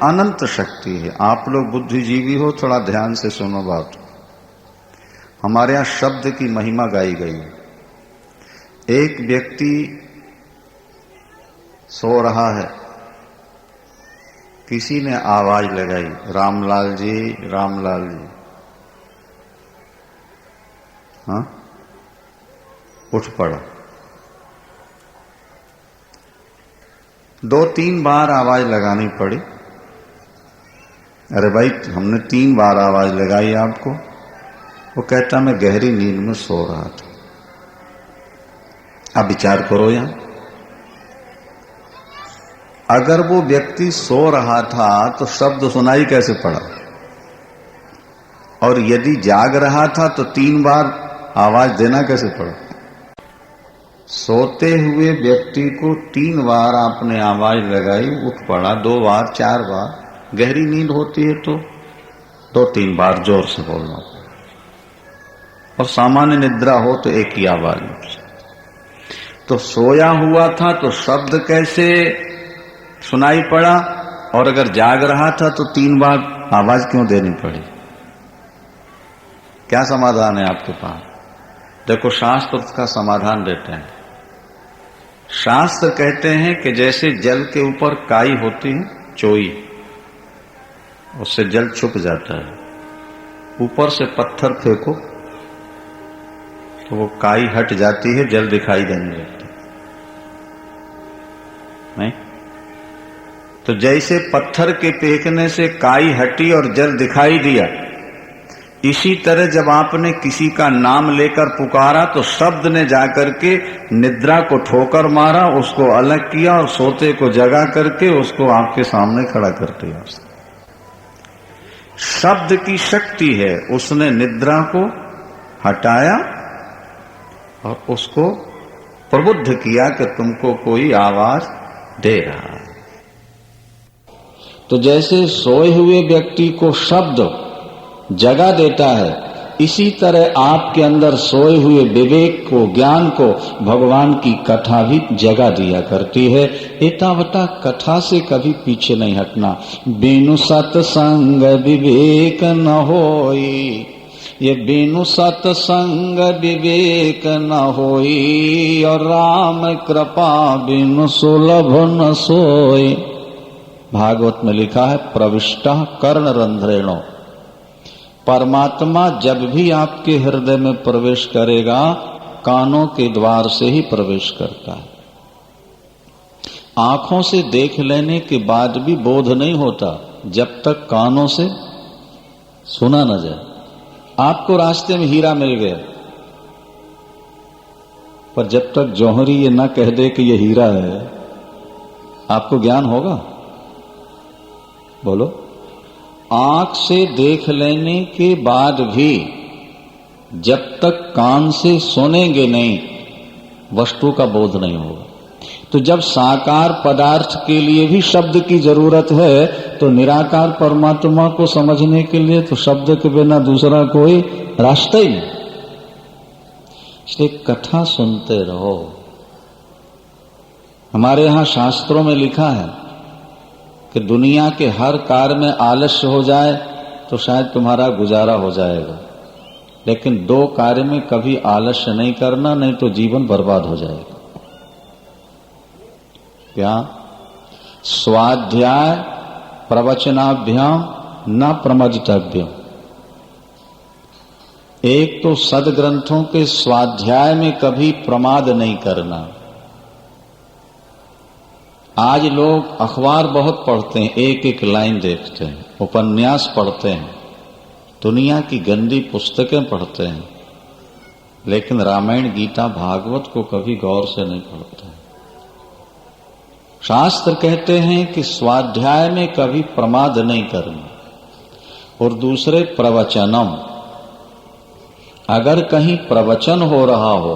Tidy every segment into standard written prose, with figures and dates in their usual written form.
अनंत शक्ति है। आप लोग बुद्धिजीवी हो, थोड़ा ध्यान से सुनो बात। हमारे यहां शब्द की महिमा गाई गई। एक व्यक्ति सो रहा है, किसी ने आवाज लगाई, रामलाल जी, रामलाल जी। हाँ, उठ पड़ा। 2-3 बार आवाज लगानी पड़ी। अरे भाई, हमने 3 बार आवाज लगाई आपको। वो कहता मैं गहरी नींद में सो रहा था। अब विचार करो यहां, अगर वो व्यक्ति सो रहा था तो शब्द सुनाई कैसे पड़ा, और यदि जाग रहा था तो 3 बार आवाज देना कैसे पड़ा। सोते हुए व्यक्ति को 3 बार आपने आवाज लगाई, उठ पड़ा। 2 बार, 4 बार। गहरी नींद होती है तो 2-3 बार जोर से बोलना, और सामान्य निद्रा हो तो एक ही आवाज में। तो सोया हुआ था तो शब्द कैसे सुनाई पड़ा, और अगर जाग रहा था तो 3 बार आवाज क्यों देनी पड़ी। क्या समाधान है आपके पास? देखो, शास्त्र उसका समाधान देते हैं। शास्त्र कहते हैं कि जैसे जल के ऊपर काई होती है, चोई, उससे जल छुप जाता है। ऊपर से पत्थर फेंको तो वो काई हट जाती है, जल दिखाई देने लगता है। नहीं तो जैसे पत्थर के फेंकने से काई हटी और जल दिखाई दिया, इसी तरह जब आपने किसी का नाम लेकर पुकारा तो शब्द ने जाकर के निद्रा को ठोकर मारा, उसको अलग किया और सोते को जगा करके उसको आपके सामने खड़ा कर दिया। शब्द की शक्ति है, उसने निद्रा को हटाया और उसको प्रबुद्ध किया कि तुमको कोई आवाज दे रहा है। तो जैसे सोए हुए व्यक्ति को शब्द जगा देता है, इसी तरह आपके अंदर सोए हुए विवेक को, ज्ञान को भगवान की कथा भी जगा दिया करती है। एतावता कथा से कभी पीछे नहीं हटना। बिनु सत्संग विवेक न होई, ये बिनु सत्संग विवेक न होई, और राम कृपा बिनु सुलभ न सोई। भागवत में लिखा है, प्रविष्टा कर्ण रंध्रेणो। परमात्मा जब भी आपके हृदय में प्रवेश करेगा, कानों के द्वार से ही प्रवेश करता है। आंखों से देख लेने के बाद भी बोध नहीं होता जब तक कानों से सुना न जाए। आपको रास्ते में हीरा मिल गया, पर जब तक जौहरी ये ना कह दे कि ये हीरा है, आपको ज्ञान होगा? बोलो। आंख से देख लेने के बाद भी जब तक कान से सुनेंगे नहीं, वस्तु का बोध नहीं होगा। तो जब साकार पदार्थ के लिए भी शब्द की जरूरत है, तो निराकार परमात्मा को समझने के लिए तो शब्द के बिना दूसरा कोई रास्ता ही नहीं। इसलिए कथा सुनते रहो। हमारे यहां शास्त्रों में लिखा है कि दुनिया के हर कार्य में आलस्य हो जाए तो शायद तुम्हारा गुजारा हो जाएगा, लेकिन 2 कार्य में कभी आलस्य नहीं करना, नहीं तो जीवन बर्बाद हो जाएगा। क्या? स्वाध्याय प्रवचनाभ्याम न प्रमजितव्यम। एक तो सदग्रंथों के स्वाध्याय में कभी प्रमाद नहीं करना। आज लोग अखबार बहुत पढ़ते हैं, एक एक लाइन देखते हैं, उपन्यास पढ़ते हैं, दुनिया की गंदी पुस्तकें पढ़ते हैं, लेकिन रामायण गीता भागवत को कभी गौर से नहीं पढ़ते हैं। शास्त्र कहते हैं कि स्वाध्याय में कभी प्रमाद नहीं करना। और दूसरे प्रवचनम, अगर कहीं प्रवचन हो रहा हो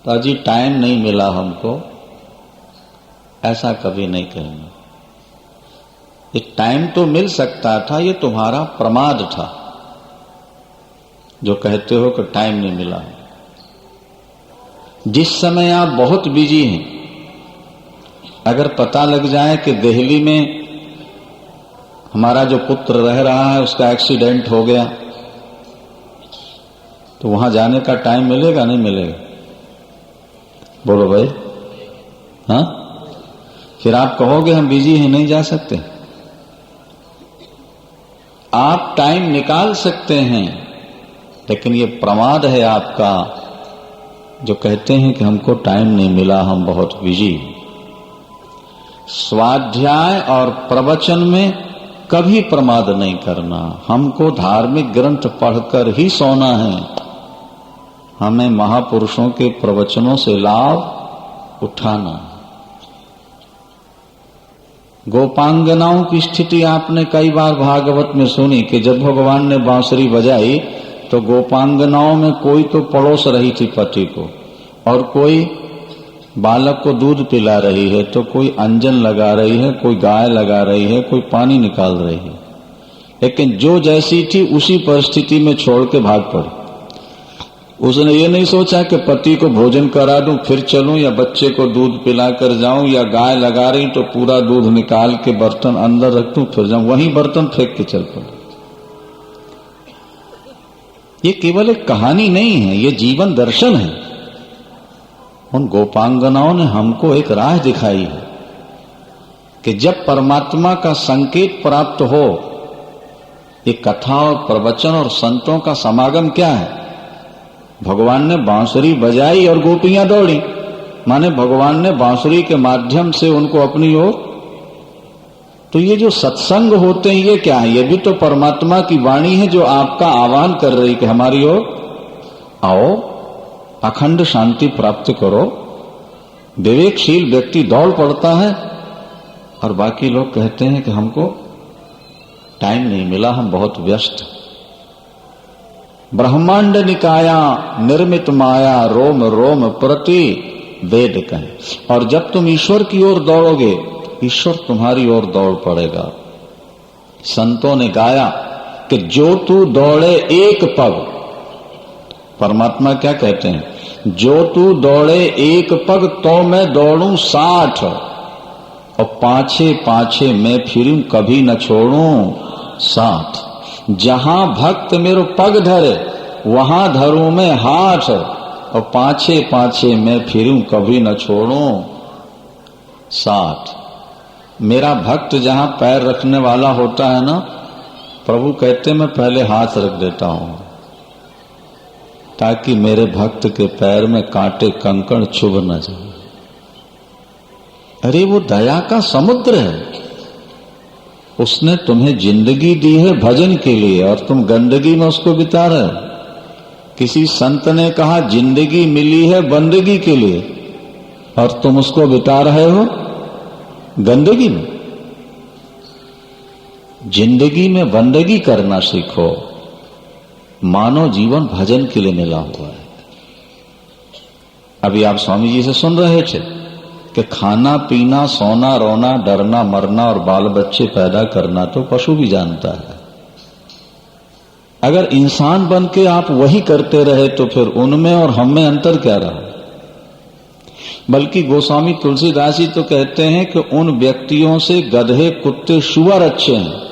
तो अजी टाइम नहीं मिला हमको, ऐसा कभी नहीं कहना। ये टाइम तो मिल सकता था, ये तुम्हारा प्रमाद था जो कहते हो कि टाइम नहीं मिला। जिस समय आप बहुत बिजी हैं, अगर पता लग जाए कि दिल्ली में हमारा जो पुत्र रह रहा है उसका एक्सीडेंट हो गया, तो वहां जाने का टाइम मिलेगा नहीं मिलेगा? बोलो भाई। हाँ, फिर आप कहोगे हम बिजी हैं नहीं जा सकते। आप टाइम निकाल सकते हैं, लेकिन ये प्रमाद है आपका जो कहते हैं कि हमको टाइम नहीं मिला, हम बहुत बिजी। स्वाध्याय और प्रवचन में कभी प्रमाद नहीं करना। हमको धार्मिक ग्रंथ पढ़कर ही सोना है। हमें महापुरुषों के प्रवचनों से लाभ उठाना है। गोपांगनाओं की स्थिति आपने कई बार भागवत में सुनी कि जब भगवान ने बांसुरी बजाई तो गोपांगनाओं में कोई तो पड़ोस रही थी पति को, और कोई बालक को दूध पिला रही है, तो कोई अंजन लगा रही है, कोई गाय लगा रही है, कोई पानी निकाल रही है। लेकिन जो जैसी थी उसी परिस्थिति में छोड़ के भाग पड़ी। उसने ये नहीं सोचा कि पति को भोजन करा दूं फिर चलूं, या बच्चे को दूध पिला कर जाऊं, या गाय लगा रही तो पूरा दूध निकाल के बर्तन अंदर रख दूं फिर जाऊं, वहीं बर्तन फेंक के चल पड़े। ये केवल एक कहानी नहीं है, ये जीवन दर्शन है। उन गोपांगनाओं ने हमको एक राह दिखाई है कि जब परमात्मा का संकेत प्राप्त हो, ये कथा और प्रवचन और संतों का समागम क्या है? भगवान ने बांसुरी बजाई और गोपियां दौड़ी, माने भगवान ने बांसुरी के माध्यम से उनको अपनी ओर। तो ये जो सत्संग होते हैं ये क्या है? ये भी तो परमात्मा की वाणी है जो आपका आह्वान कर रही कि हमारी ओर आओ, अखंड शांति प्राप्त करो। विवेकशील व्यक्ति दौड़ पड़ता है और बाकी लोग कहते हैं कि हमको टाइम नहीं मिला, हम बहुत व्यस्त। ब्रह्मांड निकाया निर्मित माया रोम रोम प्रति वेद कहें। और जब तुम ईश्वर की ओर दौड़ोगे, ईश्वर तुम्हारी ओर दौड़ पड़ेगा। संतों ने गाया कि जो तू दौड़े एक पग, परमात्मा क्या कहते हैं? जो तू दौड़े एक पग तो मैं दौड़ूं 60, और पाछे पाछे मैं फिरूं कभी न छोड़ूं 60। जहां भक्त मेरो पग धरे वहां धरूं मैं हाथ, और पाछे पाछे मैं फिरूं कभी न छोड़ूं 60। मेरा भक्त जहां पैर रखने वाला होता है ना, प्रभु कहते मैं पहले हाथ रख देता हूं ताकि मेरे भक्त के पैर में कांटे कंकड़ चुभ न जाए। अरे वो दया का समुद्र है। उसने तुम्हें जिंदगी दी है भजन के लिए और तुम गंदगी में उसको बिता रहे हो। किसी संत ने कहा जिंदगी मिली है बंदगी के लिए और तुम उसको बिता रहे हो गंदगी में। जिंदगी में बंदगी करना सीखो। मानव जीवन भजन के लिए मिला हुआ है। अभी आप स्वामी जी से सुन रहे थे कि खाना पीना सोना रोना डरना मरना और बाल बच्चे पैदा करना तो पशु भी जानता है। अगर इंसान बन के आप वही करते रहे तो फिर उनमें और हम में अंतर क्या रहा? बल्कि गोस्वामी तुलसीदास जी तो कहते हैं कि उन व्यक्तियों से गधे कुत्ते शुअर अच्छे हैं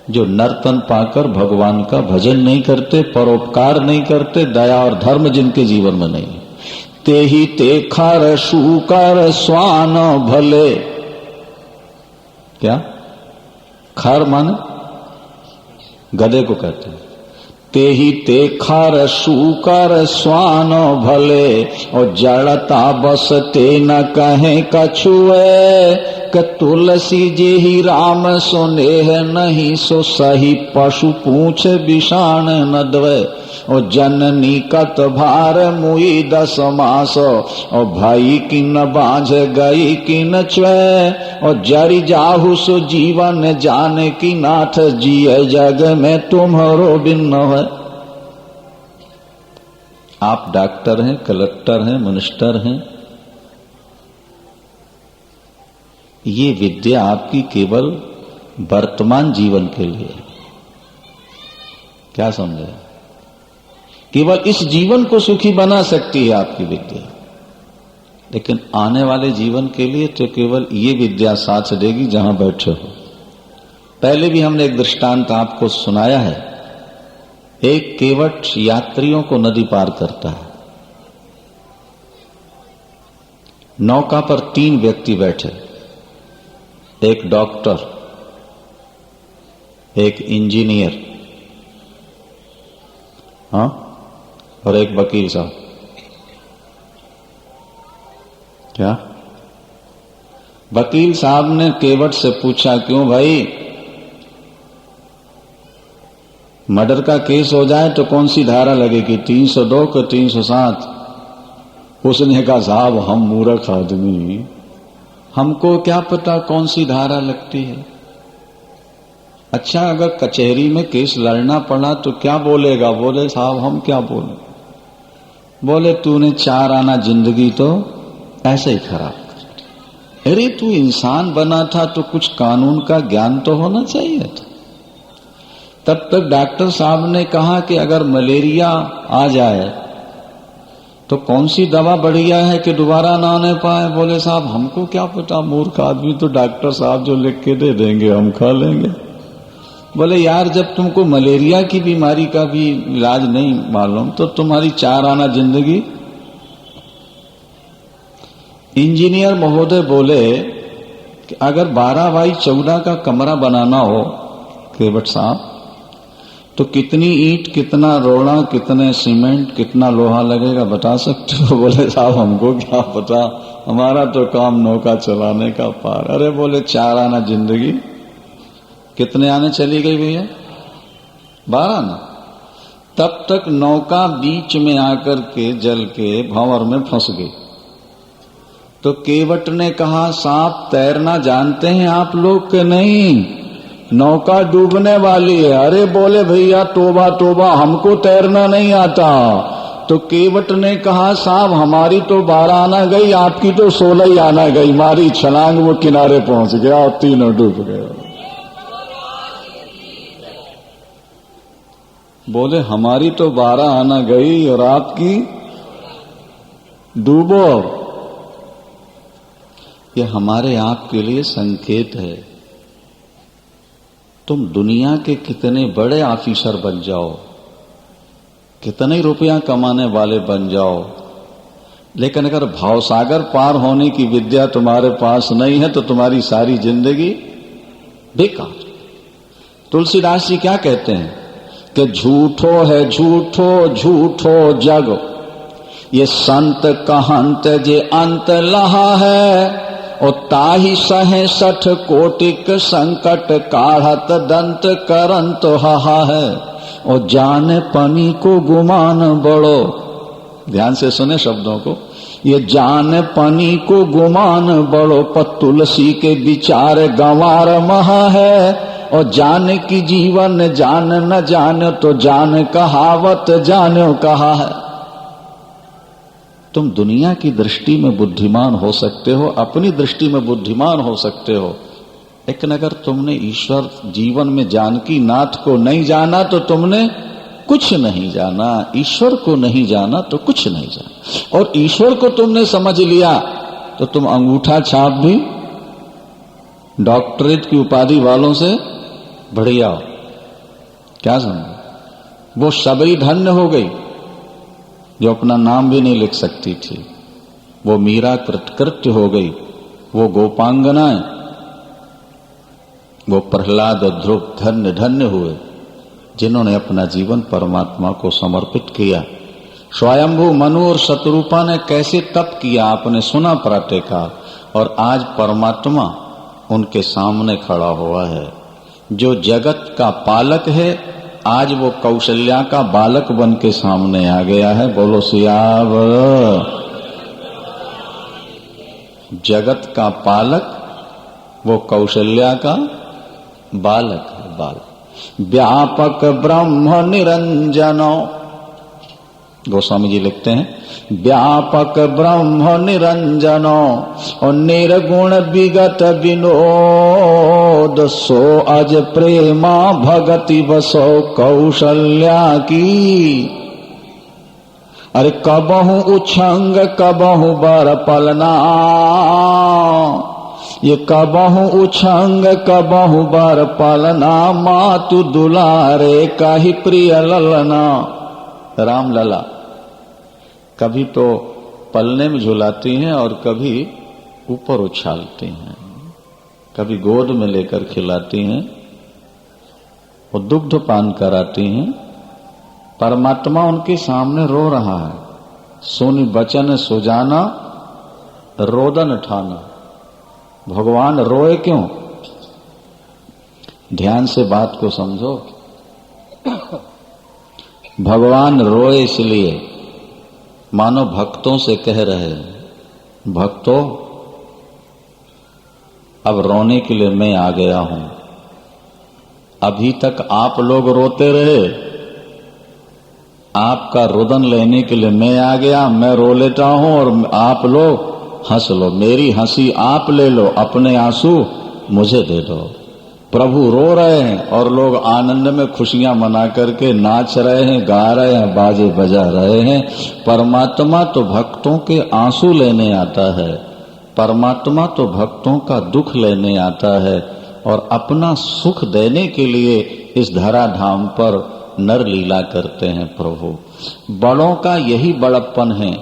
जो नर्तन पाकर भगवान का भजन नहीं करते, परोपकार नहीं करते, दया और धर्म जिनके जीवन में नहीं। ते ही ते खर शूकर स्वान भले। क्या खर माने गधे को कहते हैं। ते ही ते खर शूकर स्वान भले, और जड़ता बस ते न कहे कछुए, क तुलसी जे ही राम सुनेह नहीं, सो सही पशु पूछ विषाण न दवे। और जननी कत भार मुई 10 मास, और भाई की न बांझ गई की न च्वे, और जरी जाहु सो जीवन जाने की नाथ, जिये जग में तुम्हारो बिन्न है। आप डॉक्टर हैं, कलेक्टर हैं, मिनिस्टर हैं, ये विद्या आपकी केवल वर्तमान जीवन के लिए है। क्या समझे? केवल इस जीवन को सुखी बना सकती है आपकी विद्या। लेकिन आने वाले जीवन के लिए तो केवल ये विद्या साथ देगी जहां बैठे हो। पहले भी हमने एक दृष्टांत आपको सुनाया है। एक केवट यात्रियों को नदी पार करता है। नौका पर 3 व्यक्ति बैठे, एक डॉक्टर, एक इंजीनियर, हाँ, और एक वकील साहब। क्या? वकील साहब ने केवट से पूछा, क्यों भाई, मर्डर का केस हो जाए तो कौन सी धारा लगेगी, 302 कि 307? उसने कहा, साहब हम मूर्ख आदमी, हमको क्या पता कौन सी धारा लगती है। अच्छा, अगर कचहरी में केस लड़ना पड़ा तो क्या बोलेगा? बोले, साहब हम क्या बोले? बोले, तूने 4 आना जिंदगी तो ऐसे ही खराब कर दी। अरे तू इंसान बना था तो कुछ कानून का ज्ञान तो होना चाहिए था। तब तक डॉक्टर साहब ने कहा कि अगर मलेरिया आ जाए तो कौन सी दवा बढ़िया है कि दोबारा ना आने पाए? बोले, साहब हमको क्या पता, मूर्ख आदमी, तो डॉक्टर साहब जो लिख के दे देंगे हम खा लेंगे। बोले, यार जब तुमको मलेरिया की बीमारी का भी इलाज नहीं मालूम तो तुम्हारी 4 आना जिंदगी। इंजीनियर महोदय बोले कि अगर 12x14 का कमरा बनाना हो केवट साहब, तो कितनी ईंट, कितना रोड़ा, कितने सीमेंट, कितना लोहा लगेगा, बता सकते हो? बोले, साहब हमको क्या पता, हमारा तो काम नौका चलाने का पार। अरे बोले, 4 आना जिंदगी। कितने आने चली गई भैया? 12 आना। तब तक नौका बीच में आकर के जल के भंवर में फंस गई। तो केवट ने कहा, साहब तैरना जानते हैं आप लोग के नहीं? नौका डूबने वाली है। अरे बोले, भैया तोबा तोबा, हमको तैरना नहीं आता। तो केवट ने कहा, साहब हमारी तो 12 आना गई, आपकी तो 16 ही आना गई। मारी छलांग, वो किनारे पहुंच गया और तीनों डूब गए। बोले, हमारी तो 12 आना गई और आपकी डूबो। ये हमारे आपके लिए संकेत है। तुम दुनिया के कितने बड़े ऑफिसर बन जाओ, कितने रुपया कमाने वाले बन जाओ, लेकिन अगर भावसागर पार होने की विद्या तुम्हारे पास नहीं है तो तुम्हारी सारी जिंदगी बेकार। तुलसीदास जी क्या कहते हैं कि झूठो है झूठो झूठो जग, ये संत कहंत जे अंत लहा है। और ताही 66 कोटिक संकट काढ़त दंत करंत हाहा है। और जाने पनी को गुमान बड़ो, ध्यान से सुने शब्दों को, ये जाने पनी को गुमान बड़ो, पर तुलसी के विचार गंवार महा है। और जान की जीवन जान न जान, तो जान कहावत जानो कहा है। तुम दुनिया की दृष्टि में बुद्धिमान हो सकते हो, अपनी दृष्टि में बुद्धिमान हो सकते हो, लेकिन अगर तुमने ईश्वर जीवन में जानकी नाथ को नहीं जाना तो तुमने कुछ नहीं जाना। ईश्वर को नहीं जाना तो कुछ नहीं जाना। और ईश्वर को तुमने समझ लिया तो तुम अंगूठा छाप भी डॉक्टरेट की उपाधि वालों से बढ़िया हो। क्या समझ? वो सबरी धन्य हो गई जो अपना नाम भी नहीं लिख सकती थी। वो मीरा कृतकृत्य हो गई, वो गोपांगनाएं, वो प्रहलाद और ध्रुव धन्य धन्य हुए जिन्होंने अपना जीवन परमात्मा को समर्पित किया। स्वयंभू मनु और शत्रुपा ने कैसे तप किया आपने सुना प्रातःकाल, और आज परमात्मा उनके सामने खड़ा हुआ है। जो जगत का पालक है आज वो कौशल्या का बालक बन के सामने आ गया है। बोलो सियावर। जगत का पालक वो कौशल्या का बालक है, बालक। व्यापक ब्रह्म निरंजनो, गोस्वामी जी लिखते हैं, व्यापक ब्रह्म निरंजनो और निर्गुण विगत विनोद, सो अज प्रेमा भगति बसो कौशल्या की। अरे कबहू उछंग कबहू बर पलना, ये कबहू उछंग कबहू बर पलना, मातु दुलारे काहि प्रिय ललना। राम लला कभी तो पलने में झुलाती हैं और कभी ऊपर उछालती हैं, कभी गोद में लेकर खिलाती हैं और दुग्ध पान कराती हैं। परमात्मा उनके सामने रो रहा है। सोनी बचन सुजाना रोदन ठाना। भगवान रोए क्यों? ध्यान से बात को समझो। भगवान रोए इसलिए मानो भक्तों से कह रहे हैं, भक्तों अब रोने के लिए मैं आ गया हूं। अभी तक आप लोग रोते रहे, आपका रुदन लेने के लिए मैं आ गया, मैं रो लेता हूं और आप लोग हंस लो। मेरी हंसी आप ले लो, अपने आंसू मुझे दे दो। प्रभु रो रहे हैं और लोग आनंद में खुशियां मना करके नाच रहे हैं, गा रहे हैं, बाजे बजा रहे हैं। परमात्मा तो भक्तों के आंसू लेने आता है, परमात्मा तो भक्तों का दुख लेने आता है और अपना सुख देने के लिए इस धराधाम पर नर लीला करते हैं। प्रभु बड़ों का यही बड़प्पन है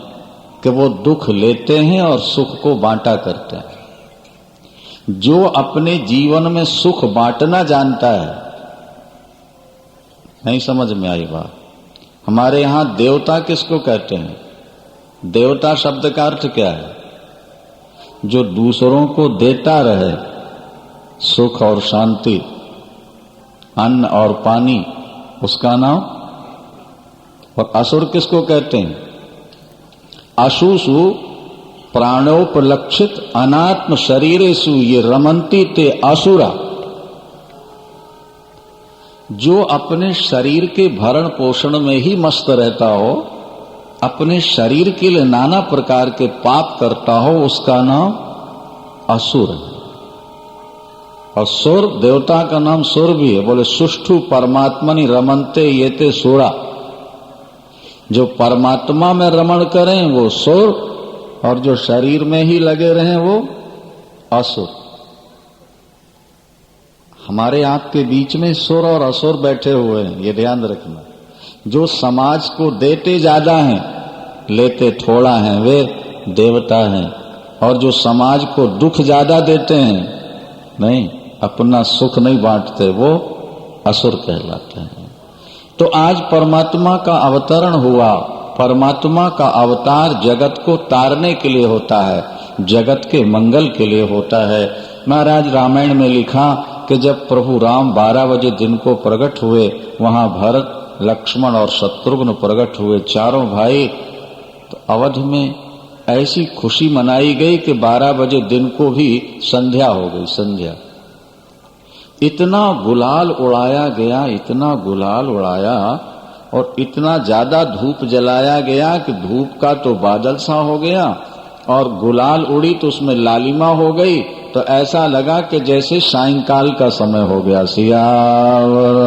कि वो दुख लेते हैं और सुख को बांटा करते हैं। जो अपने जीवन में सुख बांटना जानता है, नहीं समझ में आई बात? हमारे यहां देवता किसको कहते हैं? देवता शब्द का अर्थ क्या है? जो दूसरों को देता रहे सुख और शांति, अन्न और पानी, उसका नाम। और असुर किसको कहते हैं? अशुषु प्राणोपलक्षित अनात्म शरीरेषु ये रमंती ते असुरा। जो अपने शरीर के भरण पोषण में ही मस्त रहता हो, अपने शरीर के लिए नाना प्रकार के पाप करता हो, उसका नाम असुर है। और सुर, देवता का नाम सुर भी है। बोले सुष्ठु परमात्मनि रमनते ये ते सुरा। जो परमात्मा में रमण करें वो सुर, और जो शरीर में ही लगे रहें वो असुर। हमारे आपके बीच में सुर और असुर बैठे हुए हैं, ये ध्यान रखना। जो समाज को देते ज्यादा हैं, लेते थोड़ा हैं, वे देवता हैं। और जो समाज को दुख ज्यादा देते हैं, नहीं, अपना सुख नहीं बांटते, वो असुर कहलाते हैं। तो आज परमात्मा का अवतरण हुआ। परमात्मा का अवतार जगत को तारने के लिए होता है, जगत के मंगल के लिए होता है। महाराज रामायण में लिखा कि जब प्रभु राम 12 बजे दिन को प्रकट हुए, वहां भरत, लक्ष्मण और शत्रुघ्न प्रकट हुए, चारों भाई। तो अवध में ऐसी खुशी मनाई गई कि 12 बजे दिन को भी संध्या हो गई। संध्या इतना गुलाल उड़ाया गया, इतना गुलाल उड़ाया और इतना ज्यादा धूप जलाया गया कि धूप का तो बादल सा हो गया और गुलाल उड़ी तो उसमें लालिमा हो गई। तो ऐसा लगा कि जैसे सायंकाल का समय हो गया। सियावर।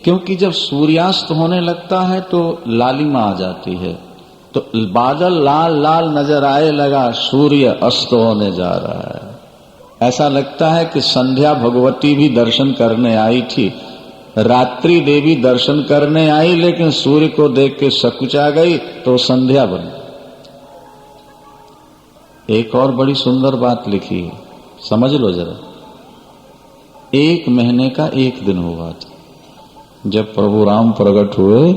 क्योंकि जब सूर्यास्त होने लगता है तो लालिमा आ जाती है, तो बादल लाल लाल नजर आए लगा, सूर्य अस्त होने जा रहा है। ऐसा लगता है कि संध्या भगवती भी दर्शन करने आई थी, रात्रि देवी दर्शन करने आई, लेकिन सूर्य को देख के सकुचा गई तो संध्या बनी। एक और बड़ी सुंदर बात लिखी है, समझ लो जरा। 1 महीने का 1 दिन हुआ था जब प्रभु राम प्रकट हुए,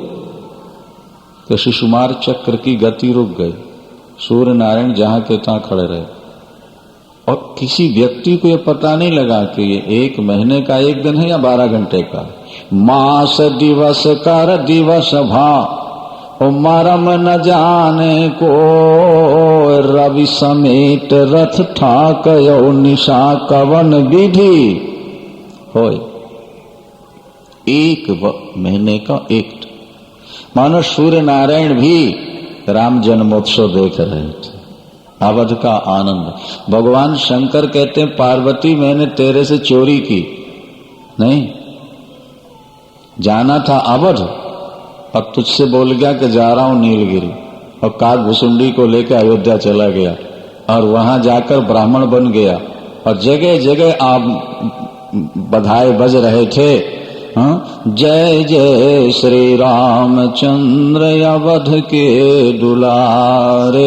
तो शिशुमार चक्र की गति रुक गई। सूर्य नारायण जहां के तहां खड़े रहे और किसी व्यक्ति को यह पता नहीं लगा कि ये 1 महीने का 1 दिन है या 12 घंटे का। मास दिवस कर दिवस भा ओ मरम न जाने को, रवि समेत रथ ठाक यो निशा कवन विधि होय। 1 महीने का 1। मानो सूर्य नारायण भी राम जन्मोत्सव देख रहे थे, अवध का आनंद। भगवान शंकर कहते हैं, पार्वती मैंने तेरे से चोरी की नहीं, जाना था अवध, और तुझसे बोल गया कि जा रहा हूं नीलगिरी, और काकभुसुंडी को लेकर अयोध्या चला गया और वहां जाकर ब्राह्मण बन गया और जगह जगह आप बधाई बज रहे थे, हाँ, जय जय श्री रामचंद्र अवध के दुलारे,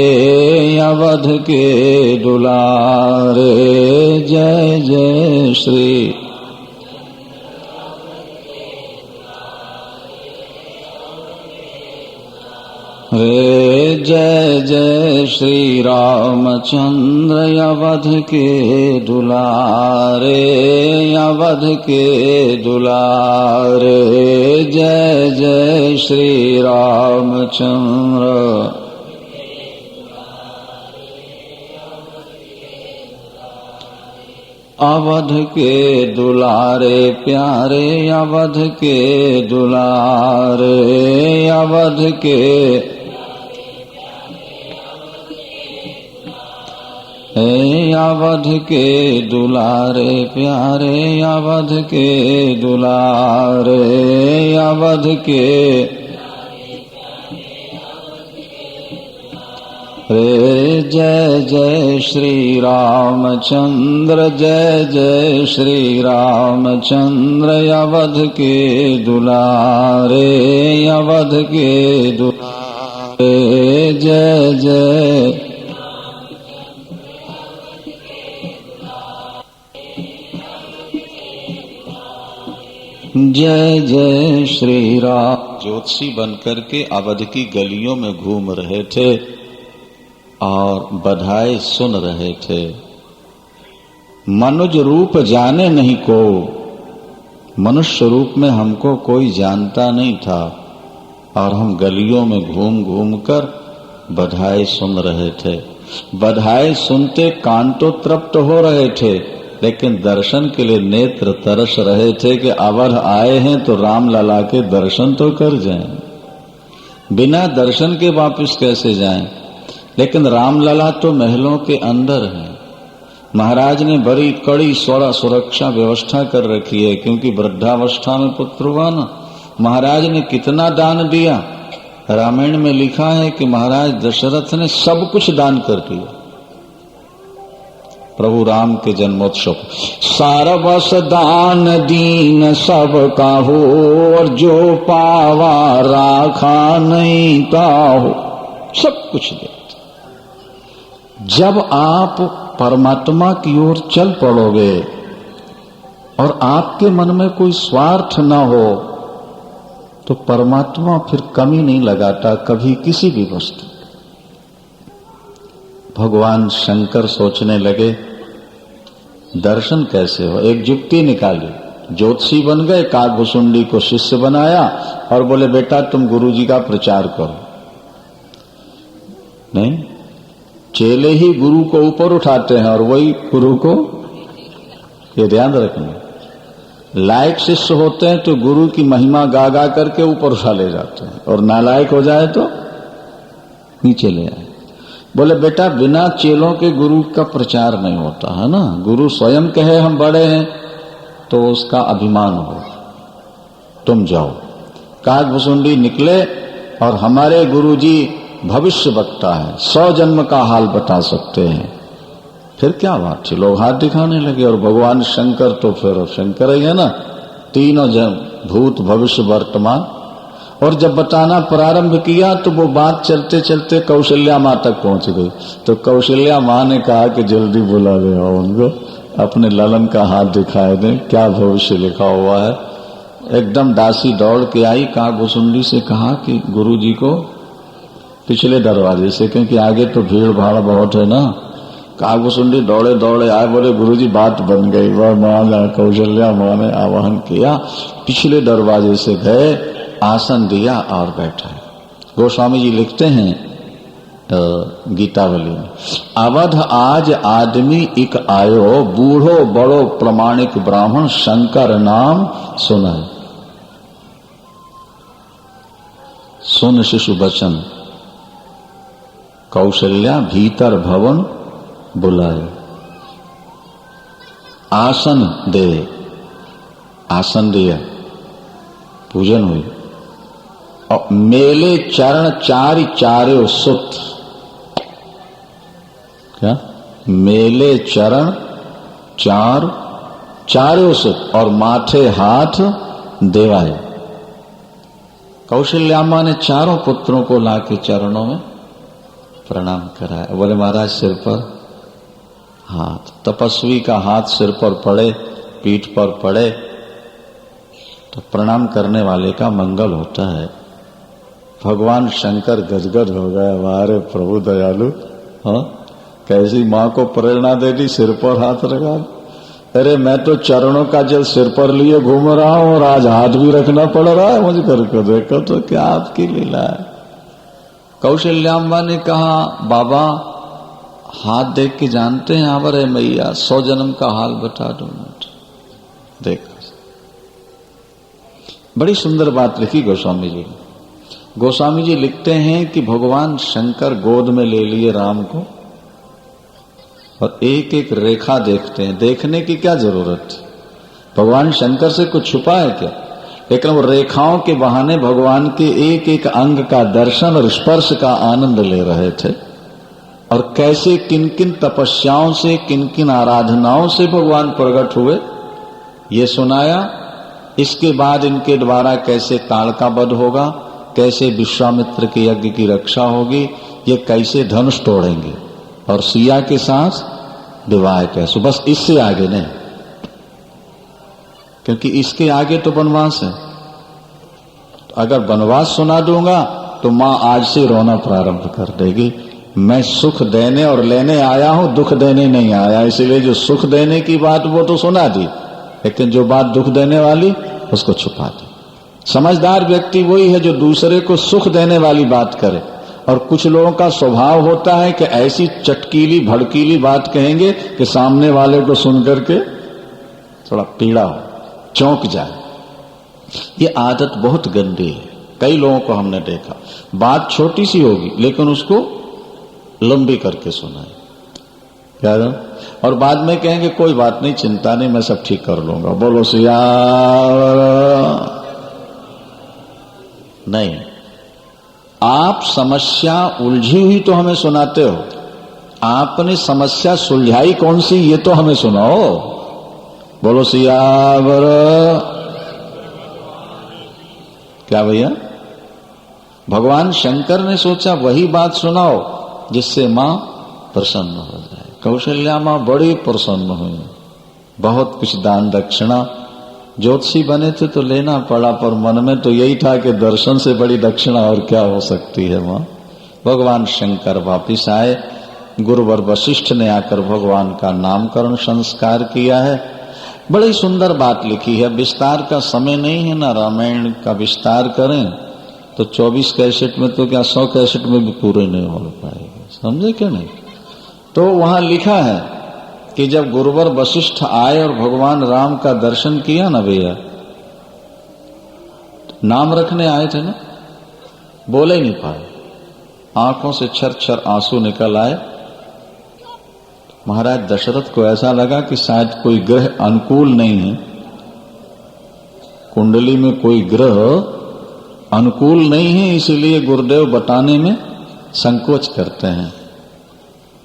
अवध के दुलारे, जय जय श्री। रे जय जय श्री रामचंद्र अवध के दुलारे, अवध के दुलारे, जय जय श्री रामचंद्र। अवध के दुलारे प्यारे, अवध के दुलारे, अवध के अवध के दुलारे प्यारे, अवध के दुलारे, अवध के रे, जय जय श्री रामचंद्र, जय जय श्री रामचंद्र अवध के दुलारे, अवध के दुलारे, जय जय। जय जय श्री राम। ज्योतिषी बनकर के अवध की गलियों में घूम रहे थे और बधाई सुन रहे थे। मनुज रूप जाने नहीं को, मनुष्य रूप में हमको कोई जानता नहीं था और हम गलियों में घूम घूम कर बधाई सुन रहे थे। बधाई सुनते कान तो तृप्त हो रहे थे, लेकिन दर्शन के लिए नेत्र तरस रहे थे कि अवध आए हैं तो राम लला के दर्शन तो कर जाएं, बिना दर्शन के वापस कैसे जाएं। लेकिन रामलला तो महलों के अंदर है। महाराज ने बड़ी कड़ी सुरक्षा व्यवस्था कर रखी है, क्योंकि वृद्धावस्था में पुत्र हुआ ना। महाराज ने कितना दान दिया, रामायण में लिखा है कि महाराज दशरथ ने सब कुछ दान कर दिया। प्रभु राम के जन्मोत्सव सारवस दान दीन सब काहो, और जो पावा राखा नहीं ताहो, सब कुछ दे। जब आप परमात्मा की ओर चल पड़ोगे और आपके मन में कोई स्वार्थ न हो, तो परमात्मा फिर कमी नहीं लगाता कभी किसी भी वस्तु। भगवान शंकर सोचने लगे दर्शन कैसे हो। एक युक्ति निकाली, ज्योतिषी बन गए, काकभुसुंडी को शिष्य बनाया और बोले बेटा तुम गुरुजी का प्रचार करो। नहीं, चेले ही गुरु को ऊपर उठाते हैं और वही गुरु को, ये ध्यान रखना। लायक शिष्य होते हैं तो गुरु की महिमा गा गा करके ऊपर उठा ले जाते हैं, और नालायक हो जाए तो नीचे ले आए। बोले बेटा बिना चेलों के गुरु का प्रचार नहीं होता है ना। गुरु स्वयं कहे हम बड़े हैं तो उसका अभिमान हो। तुम जाओ। काकभुसुंडी निकले और हमारे गुरुजी भविष्य वक्ता है, 100 जन्म का हाल बता सकते हैं। फिर क्या बात थी, लोग हाथ दिखाने लगे। और भगवान शंकर तो फिर शंकर ही है ना, तीनों भूत भविष्य वर्तमान। और जब बताना प्रारंभ किया तो वो बात चलते चलते कौशल्या माँ तक पहुंच गई। तो कौशल्या माँ ने कहा कि जल्दी बुला ले आओ उनको, अपने ललन का हाथ दिखाए दें, क्या भविष्य लिखा हुआ है। एकदम दासी दौड़ के आई, काकभुसुंडी से कहा कि गुरुजी को पिछले दरवाजे से, क्योंकि आगे तो भीड़ भाड़ बहुत है ना। काकभुसुंडी दौड़े दौड़े आए, बोले गुरुजी बात बन गई। वह माँ कौशल्या माँ ने आवाहन किया, पिछले दरवाजे से गए, आसन दिया और बैठा। गोस्वामी जी लिखते हैं गीतावली में, अवध आज आदमी एक आयो, बूढ़ो बड़ो प्रमाणिक ब्राह्मण, शंकर नाम सुनाए। सुन शिशु बचन, कौशल्या भीतर भवन बुलाए। आसन दे, आसन दिया, पूजन हुई। और मेले चरण चारि चार्यो सुत। क्या? मेले चरण चार चार्यो सुत और माथे हाथ देवाए। कौशल्याम्मा ने चारों पुत्रों को लाके चरणों में प्रणाम कराया। बोले महाराज सिर पर हाथ। तपस्वी का हाथ सिर पर पड़े, पीठ पर पड़े तो प्रणाम करने वाले का मंगल होता है। भगवान शंकर गदगद हो गए। हमारे प्रभु दयालु, हाँ कैसी माँ को प्रेरणा दे दी, सिर पर हाथ रखा। अरे मैं तो चरणों का जल सिर पर लिए घूम रहा हूं और आज हाथ भी रखना पड़ रहा है मुझे करके। देखो तो क्या आपकी लीला है। कौशल्याम्बा ने कहा बाबा हाथ देख के जानते हैं आवरे मैया 100 जन्म का हाल बता दो। देखो बड़ी सुंदर बात लिखी गोस्वामी जी ने। गोस्वामी जी लिखते हैं कि भगवान शंकर गोद में ले लिए राम को और एक एक रेखा देखते हैं। देखने की क्या जरूरत है, भगवान शंकर से कुछ छुपा है क्या? लेकिन वो रेखाओं के बहाने भगवान के एक एक अंग का दर्शन और स्पर्श का आनंद ले रहे थे। और कैसे किन किन तपस्याओं से, किन किन आराधनाओं से भगवान प्रकट हुए ये सुनाया। इसके बाद इनके द्वारा कैसे ताड़का वध होगा, कैसे विश्वामित्र के यज्ञ की रक्षा होगी, ये कैसे धनुष तोड़ेंगे और सिया के साथ विवाह कैसे। बस इससे आगे नहीं, क्योंकि इसके आगे तो वनवास है। अगर वनवास सुना दूंगा तो मां आज से रोना प्रारंभ कर देगी। मैं सुख देने और लेने आया हूं, दुख देने नहीं आया। इसलिए जो सुख देने की बात वो तो सुना दी, लेकिन जो बात दुख देने वाली उसको छुपा दी। समझदार व्यक्ति वही है जो दूसरे को सुख देने वाली बात करे। और कुछ लोगों का स्वभाव होता है कि ऐसी चटकीली भड़कीली बात कहेंगे कि सामने वाले को सुन करके थोड़ा पीड़ा हो, चौंक जाए। ये आदत बहुत गंदी है। कई लोगों को हमने देखा, बात छोटी सी होगी लेकिन उसको लंबी करके सुनाए क्या है? और बाद में कहेंगे कोई बात नहीं, चिंता नहीं, मैं सब ठीक कर लूंगा। बोलो सिया नहीं। आप समस्या उलझी हुई तो हमें सुनाते हो, आपने समस्या सुलझाई कौन सी ये तो हमें सुनाओ। बोलो सियावर। क्या भैया? भगवान शंकर ने सोचा वही बात सुनाओ जिससे मां प्रसन्न हो जाए। कौशल्या मां बड़ी प्रसन्न हुई, बहुत कुछ दान दक्षिणा। ज्योतिषी बने थे तो लेना पड़ा, पर मन में तो यही था कि दर्शन से बड़ी दक्षिणा और क्या हो सकती है मां। भगवान शंकर वापिस आए। गुरुवर वशिष्ठ ने आकर भगवान का नामकरण संस्कार किया है। बड़ी सुंदर बात लिखी है। विस्तार का समय नहीं है ना, रामायण का विस्तार करें तो 24 कैसेट में तो क्या 100 कैसेट में भी पूरे नहीं हो पाएगा, समझे क्या नहीं? तो वहां लिखा है कि जब गुरुवर वशिष्ठ आए और भगवान राम का दर्शन किया ना भैया, नाम रखने आए थे ना, बोले नहीं पाए, आंखों से छर छर आंसू निकल आए। महाराज दशरथ को ऐसा लगा कि शायद कोई ग्रह अनुकूल नहीं है, कुंडली में कोई ग्रह अनुकूल नहीं है, इसलिए गुरुदेव बताने में संकोच करते हैं।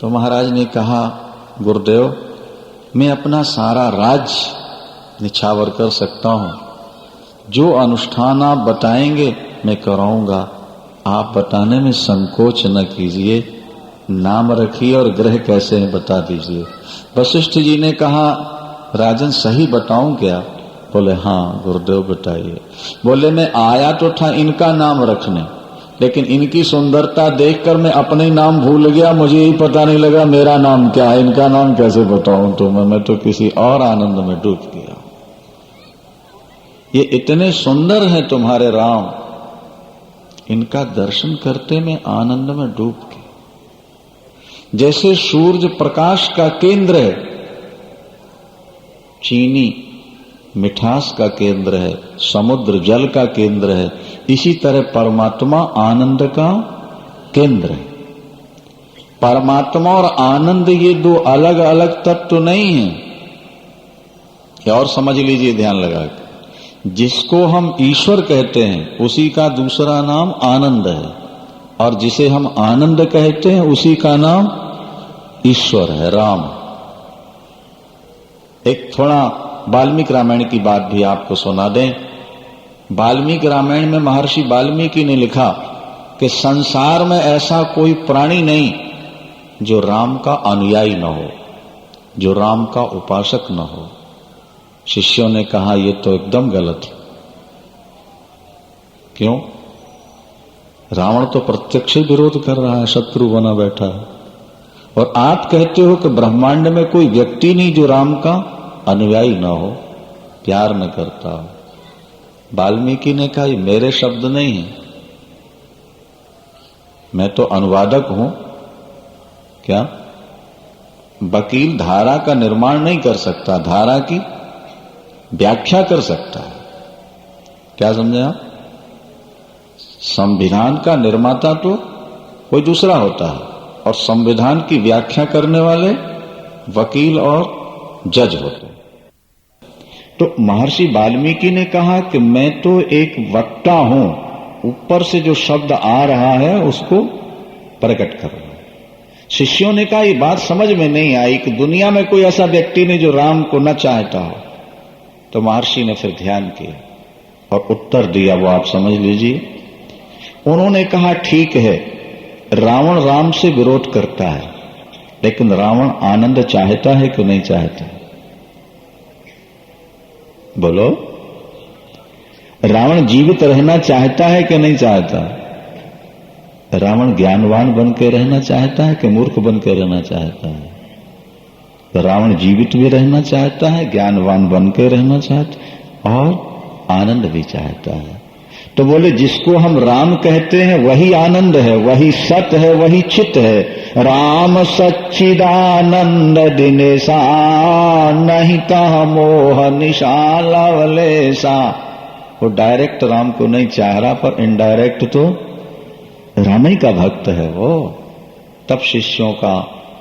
तो महाराज ने कहा गुरुदेव मैं अपना सारा राज्य निछावर कर सकता हूं, जो अनुष्ठान आप बताएंगे मैं कराऊंगा, आप बताने में संकोच न कीजिए, नाम रखिए और ग्रह कैसे हैं बता दीजिए। वशिष्ठ जी ने कहा राजन सही बताऊं क्या? बोले हाँ गुरुदेव बताइए। बोले मैं आया तो था इनका नाम रखने, लेकिन इनकी सुंदरता देखकर मैं अपने नाम भूल गया, मुझे यही पता नहीं लगा मेरा नाम क्या है, इनका नाम कैसे बताऊं तुम्हें, मैं तो किसी और आनंद में डूब गया। ये इतने सुंदर हैं तुम्हारे राम, इनका दर्शन करते मैं आनंद में डूब गया। जैसे सूरज प्रकाश का केंद्र है, चीनी मिठास का केंद्र है, समुद्र जल का केंद्र है, इसी तरह परमात्मा आनंद का केंद्र है। परमात्मा और आनंद ये दो अलग अलग तत्व नहीं है। और समझ लीजिए ध्यान लगा के, जिसको हम ईश्वर कहते हैं उसी का दूसरा नाम आनंद है, और जिसे हम आनंद कहते हैं उसी का नाम ईश्वर है, राम। एक थोड़ा वाल्मीकि रामायण की बात भी आपको सुना दें। वाल्मीकि रामायण में महर्षि वाल्मीकि ने लिखा कि संसार में ऐसा कोई प्राणी नहीं जो राम का अनुयायी न हो, जो राम का उपासक न हो। शिष्यों ने कहा यह तो एकदम गलत है। क्यों? रावण तो प्रत्यक्ष विरोध कर रहा है, शत्रु बना बैठा है, और आप कहते हो कि ब्रह्मांड में कोई व्यक्ति नहीं जो राम का अनुयायी न हो, प्यार न करता हो। वाल्मीकि ने कहा ये मेरे शब्द नहीं है, मैं तो अनुवादक हूं। क्या? वकील धारा का निर्माण नहीं कर सकता, धारा की व्याख्या कर सकता है। क्या समझे आप? संविधान का निर्माता तो कोई दूसरा होता है, और संविधान की व्याख्या करने वाले वकील और जज होते हैं। तो महर्षि वाल्मीकि ने कहा कि मैं तो एक वक्ता हूं, ऊपर से जो शब्द आ रहा है उसको प्रकट कर रहा हूं। शिष्यों ने कहा ये बात समझ में नहीं आई कि दुनिया में कोई ऐसा व्यक्ति नहीं जो राम को न चाहता हो। तो महर्षि ने फिर ध्यान किया और उत्तर दिया, वो आप समझ लीजिए। उन्होंने कहा ठीक है, रावण राम से विरोध करता है, लेकिन रावण आनंद चाहता है कि नहीं चाहता? बोलो, रावण जीवित रहना चाहता है कि नहीं चाहता? रावण ज्ञानवान बन के रहना चाहता है कि मूर्ख बन के रहना चाहता है? तो रावण जीवित भी रहना चाहता है, ज्ञानवान बन के रहना चाहता है, और आनंद भी चाहता है। तो बोले जिसको हम राम कहते हैं वही आनंद है, वही सत है, वही चित है। राम सच्चिदानंद दिनेशा, नहीं तह मोह निशा लवलेशा। वो डायरेक्ट राम को नहीं चाह रहा, पर इनडायरेक्ट तो राम ही का भक्त है वो। तब शिष्यों का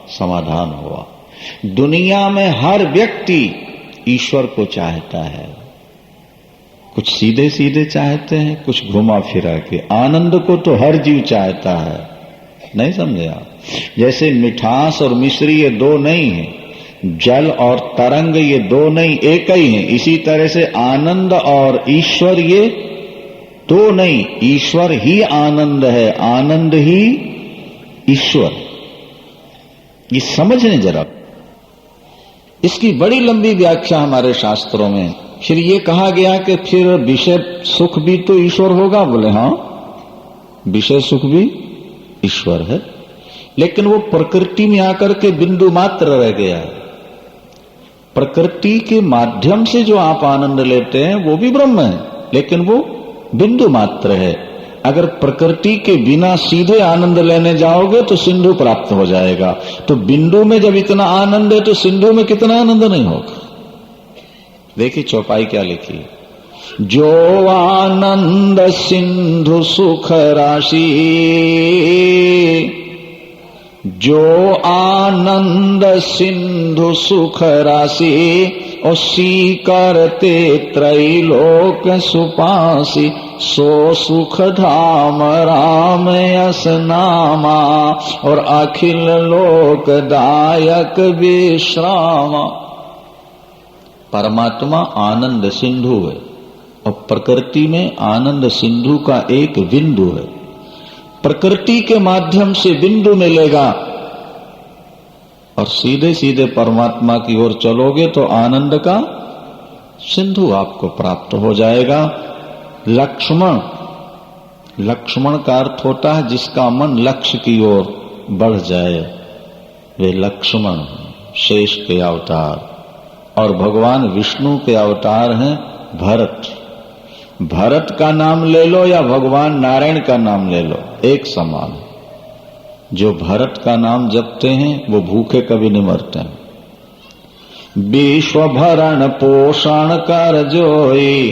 समाधान हुआ। दुनिया में हर व्यक्ति ईश्वर को चाहता है, कुछ सीधे सीधे चाहते हैं, कुछ घुमा फिरा के। आनंद को तो हर जीव चाहता है, नहीं समझे आप? जैसे मिठास और मिश्री ये दो नहीं है, जल और तरंग ये दो नहीं, एक ही है। इसी तरह से आनंद और ईश्वर ये दो नहीं, ईश्वर ही आनंद है, आनंद ही ईश्वर। ये समझने जरा, इसकी बड़ी लंबी व्याख्या हमारे शास्त्रों में। फिर ये कहा गया कि फिर विषय सुख भी तो ईश्वर होगा। बोले हाँ, विषय सुख भी ईश्वर है, लेकिन वो प्रकृति में आकर के बिंदु मात्र रह गया है। प्रकृति के माध्यम से जो आप आनंद लेते हैं वो भी ब्रह्म है, लेकिन वो बिंदु मात्र है। अगर प्रकृति के बिना सीधे आनंद लेने जाओगे तो सिंधु प्राप्त हो जाएगा। तो बिंदु में जब इतना आनंद है तो सिंधु में कितना आनंद नहीं होगा। देखिए चौपाई क्या लिखी, जो आनंद सिंधु सुख राशि, जो आनंद सिंधु सुख राशि, उसी करते त्रैलोक सुपासी, सो सुख धाम राम यस नामा, और अखिल लोक दायक विश्रामा। परमात्मा आनंद सिंधु है, और प्रकृति में आनंद सिंधु का एक बिंदु है। प्रकृति के माध्यम से बिंदु मिलेगा, और सीधे सीधे परमात्मा की ओर चलोगे तो आनंद का सिंधु आपको प्राप्त हो जाएगा। लक्ष्मण, लक्ष्मण का अर्थ होता है जिसका मन लक्ष्य की ओर बढ़ जाए, वे लक्ष्मण शेष के अवतार। और भगवान विष्णु के अवतार हैं भरत। भरत का नाम ले लो या भगवान नारायण का नाम ले लो, एक समान। जो भरत का नाम जपते हैं वो भूखे कभी नहीं मरते हैं। विश्व भरण पोषण कर जोई,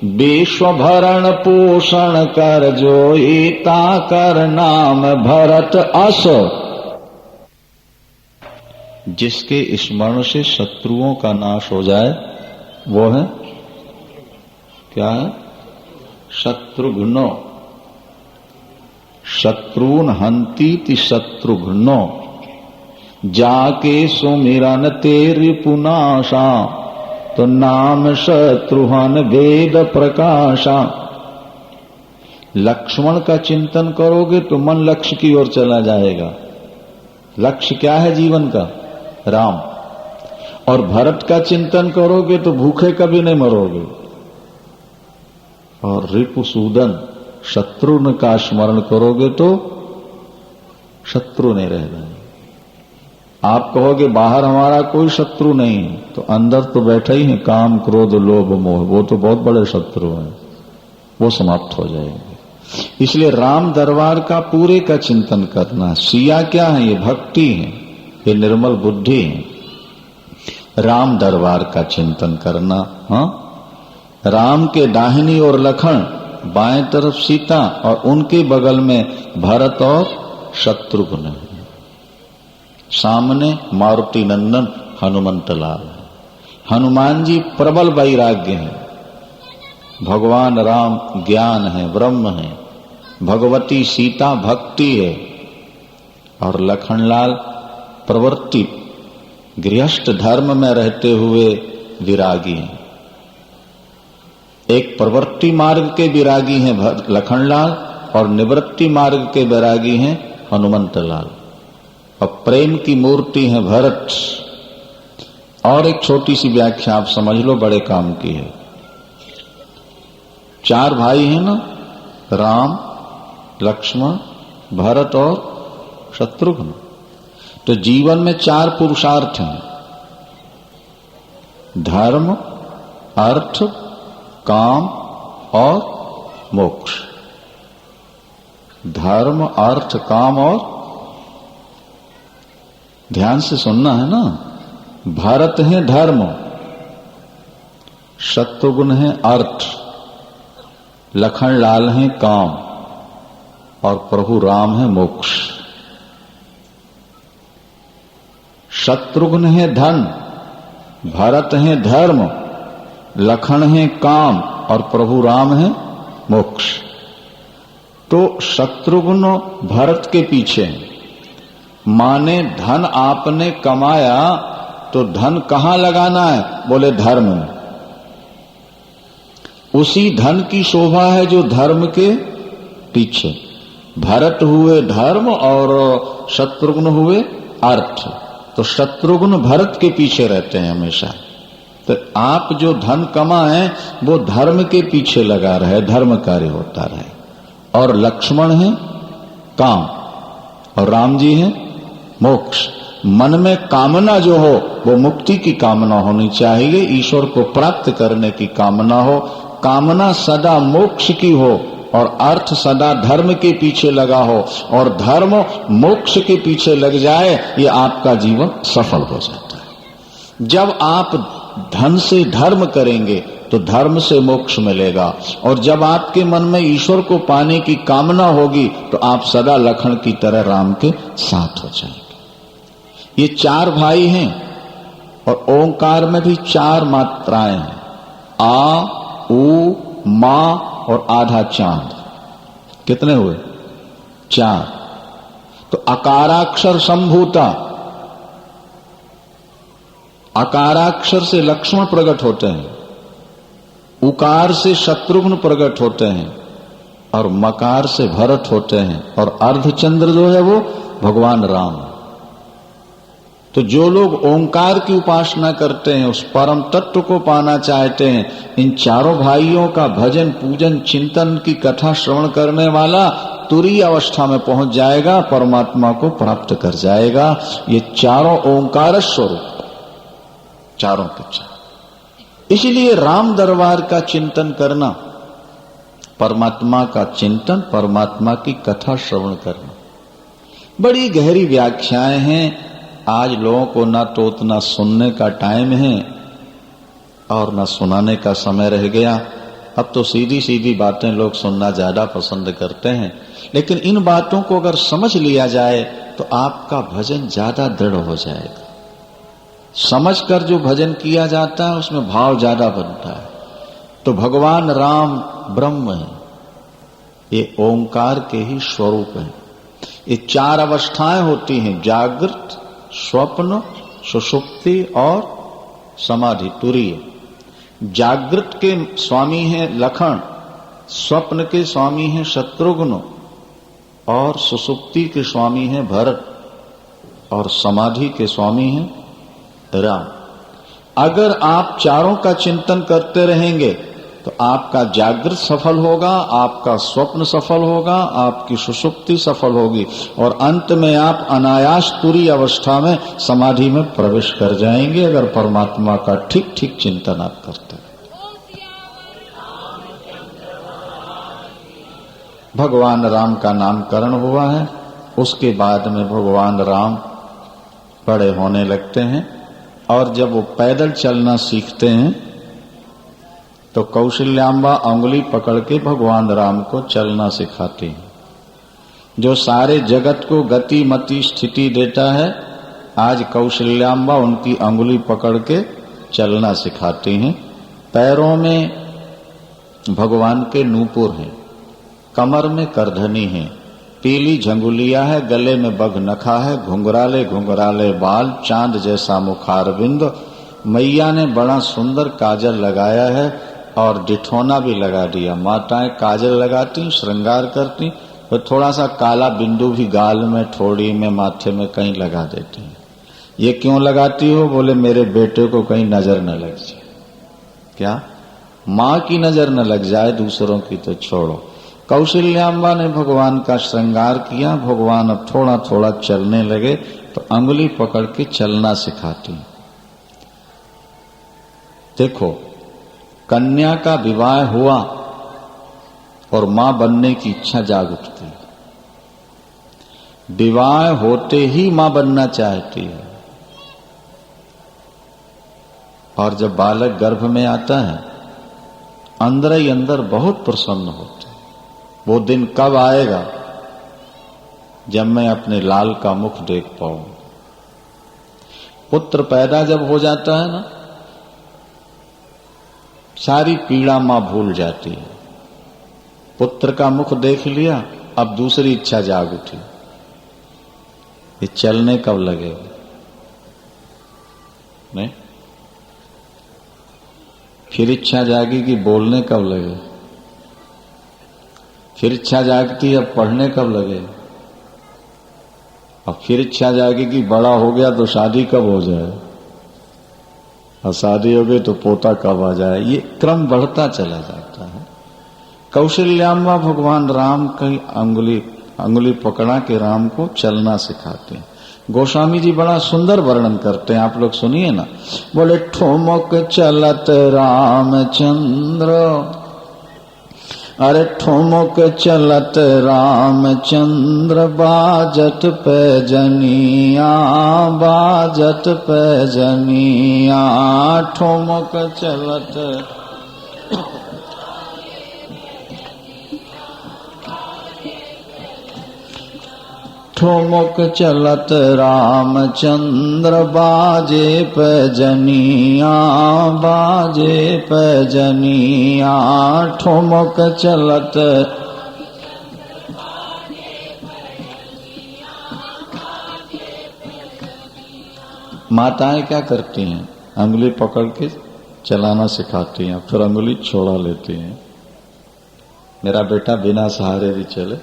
विश्व भरण पोषण कर जोई, ताकर नाम भरत अस। जिसके स्मरण से शत्रुओं का नाश हो जाए वो है क्या है? शत्रुघ्नो, शत्रुन हंतीति शत्रुघ्नो, जाके सुमिरन तेरि पुनाशा, तो नाम शत्रुहन वेद प्रकाशा। लक्ष्मण का चिंतन करोगे तो मन लक्ष्य की ओर चला जाएगा। लक्ष्य क्या है जीवन का? राम। और भरत का चिंतन करोगे तो भूखे कभी नहीं मरोगे। और रिपुसूदन शत्रुघ्न का स्मरण करोगे तो शत्रु नहीं रह जाएगा। आप कहोगे बाहर हमारा कोई शत्रु नहीं, तो अंदर तो बैठे ही हैं काम क्रोध लोभ मोह, वो तो बहुत बड़े शत्रु हैं, वो समाप्त हो जाएंगे। इसलिए राम दरबार का पूरे का चिंतन करना। सिया क्या है? ये भक्ति है, ये निर्मल बुद्धि है। राम दरबार का चिंतन करना। हाँ, राम के दाहिनी ओर लखन, बाएं तरफ सीता और उनके बगल में भरत और शत्रुघ्न है। सामने मारुति नंदन हनुमंत लाल है। हनुमान जी प्रबल वैराग्य हैं। भगवान राम ज्ञान है, ब्रह्म है। भगवती सीता भक्ति है। और लखनलाल प्रवृत्ति गृहस्थ धर्म में रहते हुए विरागी हैं। एक प्रवृत्ति मार्ग के विरागी हैं लखनलाल, और निवृत्ति मार्ग के विरागी हैं हनुमंत लाल। और प्रेम की मूर्ति है भरत। और एक छोटी सी व्याख्या आप समझ लो, बड़े काम की है। 4 भाई हैं ना, राम, लक्ष्मण, भरत और शत्रुघ्न। तो जीवन में 4 पुरुषार्थ हैं: धर्म, अर्थ, काम और मोक्ष। धर्म, अर्थ, काम और, ध्यान से सुनना है ना। भरत है धर्म, शत्रुघ्न है अर्थ, लखनलाल है काम और प्रभु राम है मोक्ष। शत्रुघ्न है धन, भरत है धर्म, लखन है काम और प्रभु राम है मोक्ष। तो शत्रुघ्न भरत के पीछे है। माने धन आपने कमाया तो धन कहां लगाना है? बोले धर्म में। उसी धन की शोभा है जो धर्म के पीछे। भरत हुए धर्म और शत्रुघ्न हुए अर्थ। तो शत्रुघ्न भरत के पीछे रहते हैं हमेशा। तो आप जो धन कमाएं वो धर्म के पीछे लगा रहे, धर्म कार्य होता रहे। और लक्ष्मण है काम और राम जी हैं मोक्ष। मन में कामना जो हो वो मुक्ति की कामना होनी चाहिए, ईश्वर को प्राप्त करने की कामना हो। कामना सदा मोक्ष की हो और अर्थ सदा धर्म के पीछे लगा हो, और धर्म मोक्ष के पीछे लग जाए, ये आपका जीवन सफल हो जाता है। जब आप धन से धर्म करेंगे तो धर्म से मोक्ष मिलेगा, और जब आपके मन में ईश्वर को पाने की कामना होगी तो आप सदा लखन की तरह राम के साथ हो जाएंगे। ये 4 भाई हैं, और ओंकार में भी 4 मात्राएं हैं: आ, उ, मा और आधा चांद। कितने हुए? 4। तो अकाराक्षर संभूता, अकाराक्षर से लक्ष्मण प्रकट होते हैं, उकार से शत्रुघ्न प्रकट होते हैं, और मकार से भरत होते हैं, और अर्धचंद्र जो है वो भगवान राम। तो जो लोग ओंकार की उपासना करते हैं, उस परम तत्व को पाना चाहते हैं, इन 4 भाइयों का भजन पूजन चिंतन की कथा श्रवण करने वाला तुरीय अवस्था में पहुंच जाएगा, परमात्मा को प्राप्त कर जाएगा। ये 4 ओंकार स्वरूप, 4 के 4। इसलिए राम दरबार का चिंतन करना, परमात्मा का चिंतन, परमात्मा की कथा श्रवण करना, बड़ी गहरी व्याख्याएं हैं। आज लोगों को ना तो उतना सुनने का टाइम है और ना सुनाने का समय रह गया। अब तो सीधी सीधी बातें लोग सुनना ज्यादा पसंद करते हैं, लेकिन इन बातों को अगर समझ लिया जाए तो आपका भजन ज्यादा दृढ़ हो जाएगा। समझकर जो भजन किया जाता है उसमें भाव ज्यादा बनता है। तो भगवान राम ब्रह्म है, ये ओंकार के ही स्वरूप है। ये चार अवस्थाएं होती हैं, जागृत, स्वप्न, सुषुप्ति और समाधि, तुरीय। जागृत के स्वामी हैं लखन, स्वप्न के स्वामी हैं शत्रुघ्न और सुषुप्ति के स्वामी हैं भरत और समाधि के स्वामी हैं राम। अगर आप चारों का चिंतन करते रहेंगे तो आपका जागृत सफल होगा, आपका स्वप्न सफल होगा, आपकी सुषुप्ति सफल होगी और अंत में आप अनायास तुरीय अवस्था में समाधि में प्रवेश कर जाएंगे, अगर परमात्मा का ठीक ठीक चिंतन आप करते हैं। भगवान राम का नामकरण हुआ है, उसके बाद में भगवान राम बड़े होने लगते हैं और जब वो पैदल चलना सीखते हैं तो कौशल्याम्बा अंगुली पकड़ के भगवान राम को चलना सिखाती है। जो सारे जगत को गति मति स्थिति देता है, आज कौशल्याम्बा उनकी अंगुली पकड़ के चलना सिखाती हैं। पैरों में भगवान के नूपुर हैं, कमर में करधनी है, पीली झंगुलिया है, गले में बग नखा है, घुंघराले घुंघराले बाल, चांद जैसा मुखारबिंद। मैया ने बड़ा सुंदर काजल लगाया है और डिठौना भी लगा दिया। माताएं काजल लगाती, श्रृंगार करती, और थोड़ा सा काला बिंदु भी गाल में, ठोड़ी में, माथे में कहीं लगा देती हैं। ये क्यों लगाती हो? बोले मेरे बेटे को कहीं नजर न लग जाए। क्या? माँ की नजर न लग जाए, दूसरों की तो छोड़ो। कौशल्याम्बा ने भगवान का श्रृंगार किया। भगवान अब थोड़ा थोड़ा चलने लगे तो अंगुली पकड़ के चलना सिखाती। देखो, कन्या का विवाह हुआ और मां बनने की इच्छा जाग उठती। विवाह होते ही मां बनना चाहती है और जब बालक गर्भ में आता है अंदर ही अंदर बहुत प्रसन्न होते। वो दिन कब आएगा जब मैं अपने लाल का मुख देख पाऊं। पुत्र पैदा जब हो जाता है ना, सारी पीड़ा मां भूल जाती है। पुत्र का मुख देख लिया, अब दूसरी इच्छा जाग उठी, ये चलने कब लगेगा? नहीं, फिर इच्छा जागी कि बोलने कब लगे, फिर इच्छा जागती अब पढ़ने कब लगे, अब फिर इच्छा जागी कि बड़ा हो गया तो शादी कब हो जाए, और शादी हो गई तो पोता कब आ जाए। ये क्रम बढ़ता चला जाता है। कौशल्याम्बा भगवान राम की अंगुली पकड़ा के राम को चलना सिखाते हैं। गोस्वामी जी बड़ा सुंदर वर्णन करते हैं, आप लोग सुनिए ना। बोले ठुमक चलत रामचंद्र, अरे ठुमक चलत रामचंद्र, बाजत पैजनिया, बाजत पैजनिया, ठुमक चलत ठुमक चलत रामचंद्र, बाजे पैजनिया, बाजे पैजनिया, ठुमक चलत। माताएं क्या करती हैं? अंगुली पकड़ के चलाना सिखाती हैं, फिर अंगुली छोड़ा लेती हैं। मेरा बेटा बिना सहारे भी चले।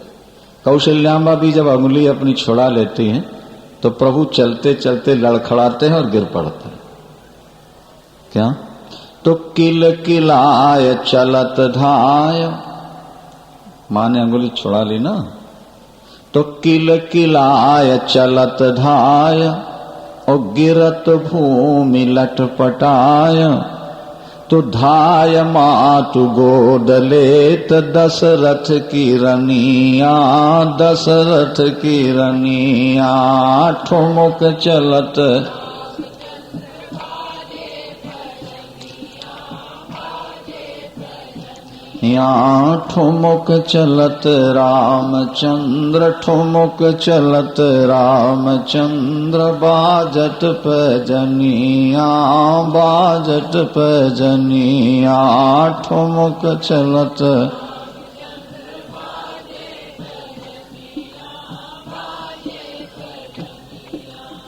कौशल्याम्बा भी जब अंगुली अपनी छुड़ा लेती हैं तो प्रभु चलते चलते लड़खड़ाते हैं और गिर पड़ते हैं। क्या? तो किल किलाय चलत धाय, मां ने अंगुली छुड़ा ली ना, तो किल किलाय चलत धाय, और गिरत भूमि लटपटाय, तो धाय मातु गोद लेत, दशरथ की रनिया, दशरथ की रनिया, ठुमक चलत। यहाँ ठुमुक चलत रामचंद्र, ठुमुक चलत रामचंद्र, बाजट पैजनिया, बाजट पैजनिया, ठुमुक चलत।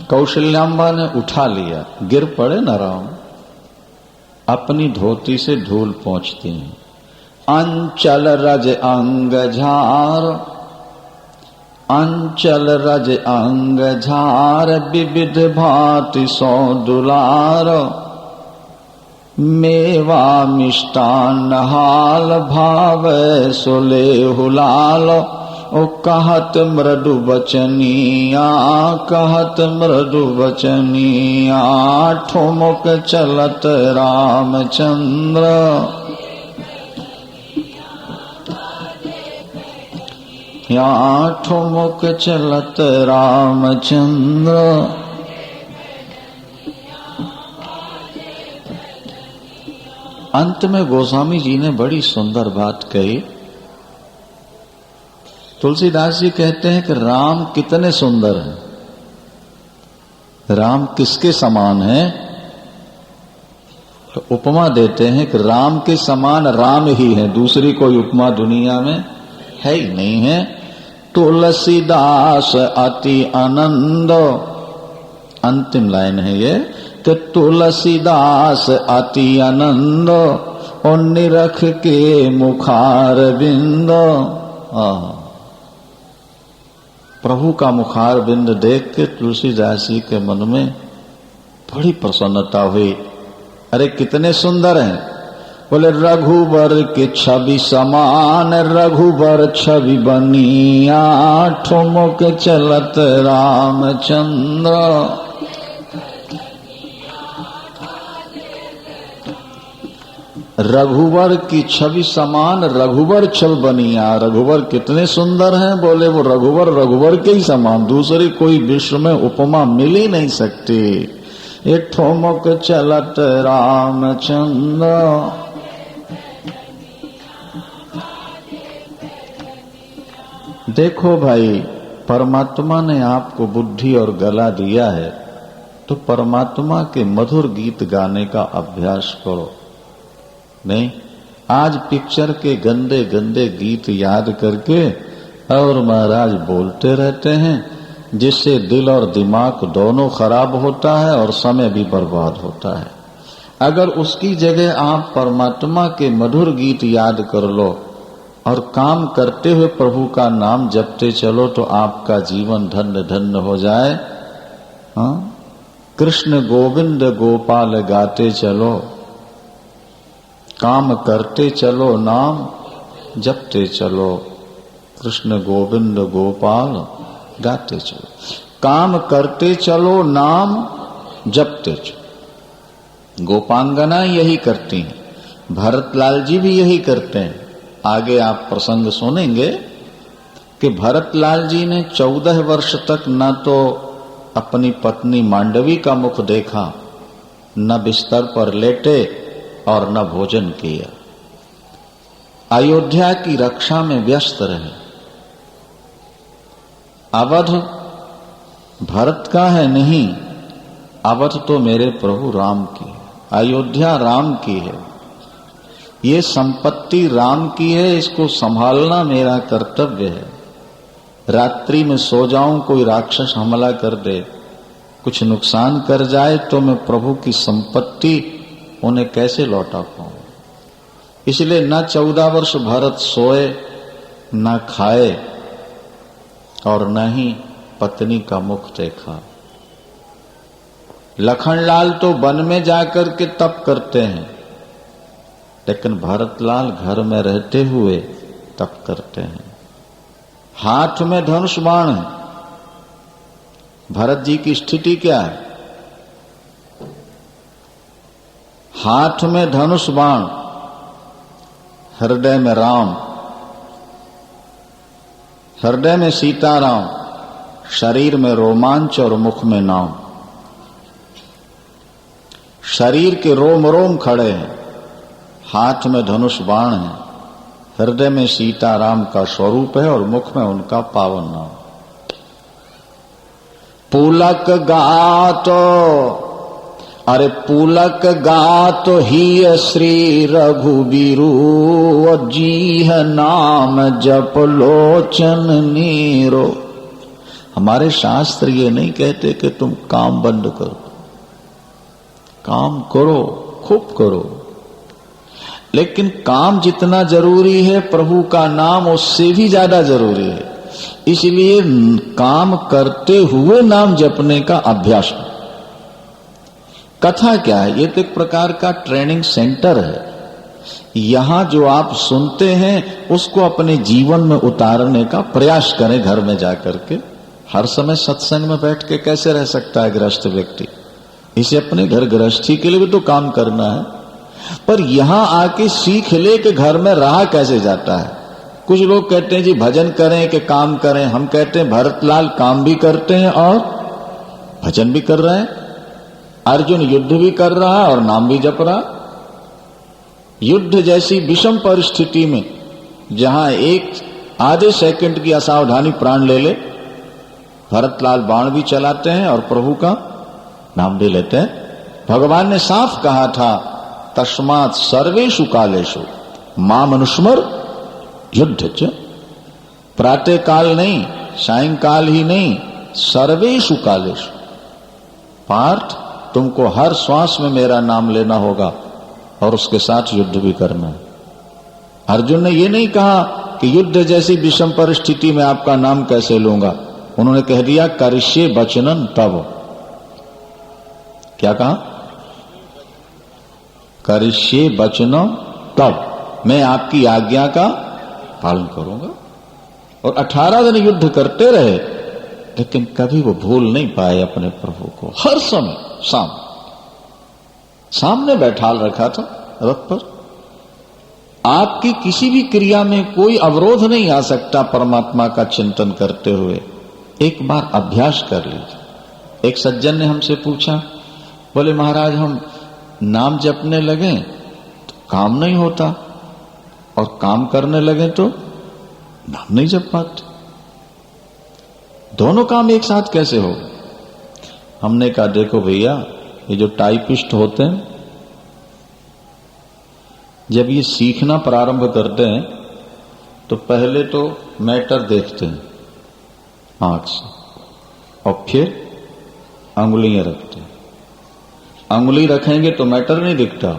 कौशल्याम्बा ने उठा लिया, गिर पड़े न राम, अपनी धोती से धूल पहुंचती हैं। अंचल रज अंग झार, अंचल रज अंग झार, विविध भांति सो दुलार, मेवा मिष्टान हाल, भावे सोले हुलाल, ओ कहत मृदु बचनिया, कहत मृदु बचनिया, ठुमुक चलत रामचंद्र। यहाँ ठुमुक चलत रामचंद्र। अंत में गोस्वामी जी ने बड़ी सुंदर बात कही। तुलसीदास जी कहते हैं कि राम कितने सुंदर हैं, राम किसके समान है? तो उपमा देते हैं कि राम के समान राम ही है, दूसरी कोई उपमा दुनिया में है ही नहीं है। तुलसीदास अति आनंद, अंतिम लाइन है ये कि तुलसीदास अति आनंद, और निरख के मुखार बिंद। प्रभु का मुखार बिंद देख के तुलसीदास जी के मन में बड़ी प्रसन्नता हुई। अरे कितने सुंदर हैं, बोले रघुबर के छवि समान, रघुबर छवि बनिया, ठुमुक चलत रामचंद्र। रघुवर की छवि समान, रघुवर छल बनिया। रघुवर कितने सुंदर हैं, बोले वो रघुवर रघुवर के ही समान, दूसरी कोई विश्व में उपमा मिल ही नहीं सकती। ये ठुमुक चलत रामचंद्र। देखो भाई, परमात्मा ने आपको बुद्धि और गला दिया है, तो परमात्मा के मधुर गीत गाने का अभ्यास करो। नहीं, आज पिक्चर के गंदे गंदे गीत याद करके और महाराज बोलते रहते हैं, जिससे दिल और दिमाग दोनों खराब होता है और समय भी बर्बाद होता है। अगर उसकी जगह आप परमात्मा के मधुर गीत याद कर लो और काम करते हुए प्रभु का नाम जपते चलो, तो आपका जीवन धन्य धन्य हो जाए। हाँ, कृष्ण गोविंद गोपाल गाते चलो, काम करते चलो, नाम जपते चलो। कृष्ण गोविंद गोपाल गाते चलो, काम करते चलो, नाम जपते चलो। गोपांगना यही करती हैं, भरतलाल जी भी यही करते हैं। आगे आप प्रसंग सुनेंगे कि भरतलाल जी ने 14 वर्ष तक न तो अपनी पत्नी मांडवी का मुख देखा, न बिस्तर पर लेटे और न भोजन किया। अयोध्या की रक्षा में व्यस्त रहे। अवध भरत का है नहीं, अवध तो मेरे प्रभु राम की है, अयोध्या राम की है, ये संपत्ति राम की है, इसको संभालना मेरा कर्तव्य है। रात्रि में सो जाऊं, कोई राक्षस हमला कर दे, कुछ नुकसान कर जाए, तो मैं प्रभु की संपत्ति उन्हें कैसे लौटा पाऊं। इसलिए न 14 वर्ष भरत सोए, न खाए और न ही पत्नी का मुख देखा। लखनलाल तो वन में जाकर के तप करते हैं, लेकिन भरतलाल घर में रहते हुए तप करते हैं। हाथ में धनुष बाण है। भरत जी की स्थिति क्या है? हाथ में धनुष बाण, हृदय में राम, हृदय में सीताराम, शरीर में रोमांच और मुख में नाम। शरीर के रोम रोम खड़े हैं, हाथ में धनुष बाण है, हृदय में सीताराम का स्वरूप है और मुख में उनका पावन नाम। पुलक गातो, अरे पुलक गातो ही श्री रघुबीरू, जीह नाम जप लोचन नीरो। हमारे शास्त्र ये नहीं कहते कि तुम काम बंद करो, काम करो, खूब करो, लेकिन काम जितना जरूरी है प्रभु का नाम उससे भी ज्यादा जरूरी है। इसलिए काम करते हुए नाम जपने का अभ्यास। कथा क्या है? ये तो एक प्रकार का ट्रेनिंग सेंटर है। यहां जो आप सुनते हैं उसको अपने जीवन में उतारने का प्रयास करें। घर में जाकर के हर समय सत्संग में बैठ के कैसे रह सकता है गृहस्थ व्यक्ति? इसे अपने घर गृहस्थी के लिए भी तो काम करना है, पर यहां आके सीख ले कि घर में रहा कैसे जाता है। कुछ लोग कहते हैं जी भजन करें कि काम करें। हम कहते हैं भरतलाल काम भी करते हैं और भजन भी कर रहे हैं। अर्जुन युद्ध भी कर रहा है और नाम भी जप रहा। युद्ध जैसी विषम परिस्थिति में जहां एक आधे सेकंड की असावधानी प्राण ले ले, भरतलाल बाण भी चलाते हैं और प्रभु का नाम भी लेते हैं। भगवान ने साफ कहा था तस्मात् सर्वेषु कालेषु मां मनुष्मर युद्ध च। प्रातः काल नहीं, सायंकाल ही नहीं, सर्वेषु कालेषु। पार्थ, तुमको हर श्वास में मेरा नाम लेना होगा और उसके साथ युद्ध भी करना है। अर्जुन ने यह नहीं कहा कि युद्ध जैसी विषम परिस्थिति में आपका नाम कैसे लूंगा। उन्होंने कह दिया करिष्ये वचनं तव। क्या कहा? करिष्ये वचनं तव, मैं आपकी आज्ञा का पालन करूंगा। और 18 दिन युद्ध करते रहे, लेकिन कभी वो भूल नहीं पाए अपने प्रभु को। हर समय सामने बैठाल रखा था रथ पर। आपकी किसी भी क्रिया में कोई अवरोध नहीं आ सकता परमात्मा का चिंतन करते हुए। एक बार अभ्यास कर लीजिए। एक सज्जन ने हमसे पूछा, बोले महाराज हम नाम जपने लगे तो काम नहीं होता और काम करने लगे तो नाम नहीं जप पाते, दोनों काम एक साथ कैसे हो? हमने कहा देखो भैया, ये जो टाइपिस्ट होते हैं जब ये सीखना प्रारंभ करते हैं तो पहले तो मैटर देखते हैं आंख से और फिर अंगुलियां रखते हैं। अंगुली रखेंगे तो मैटर नहीं दिखता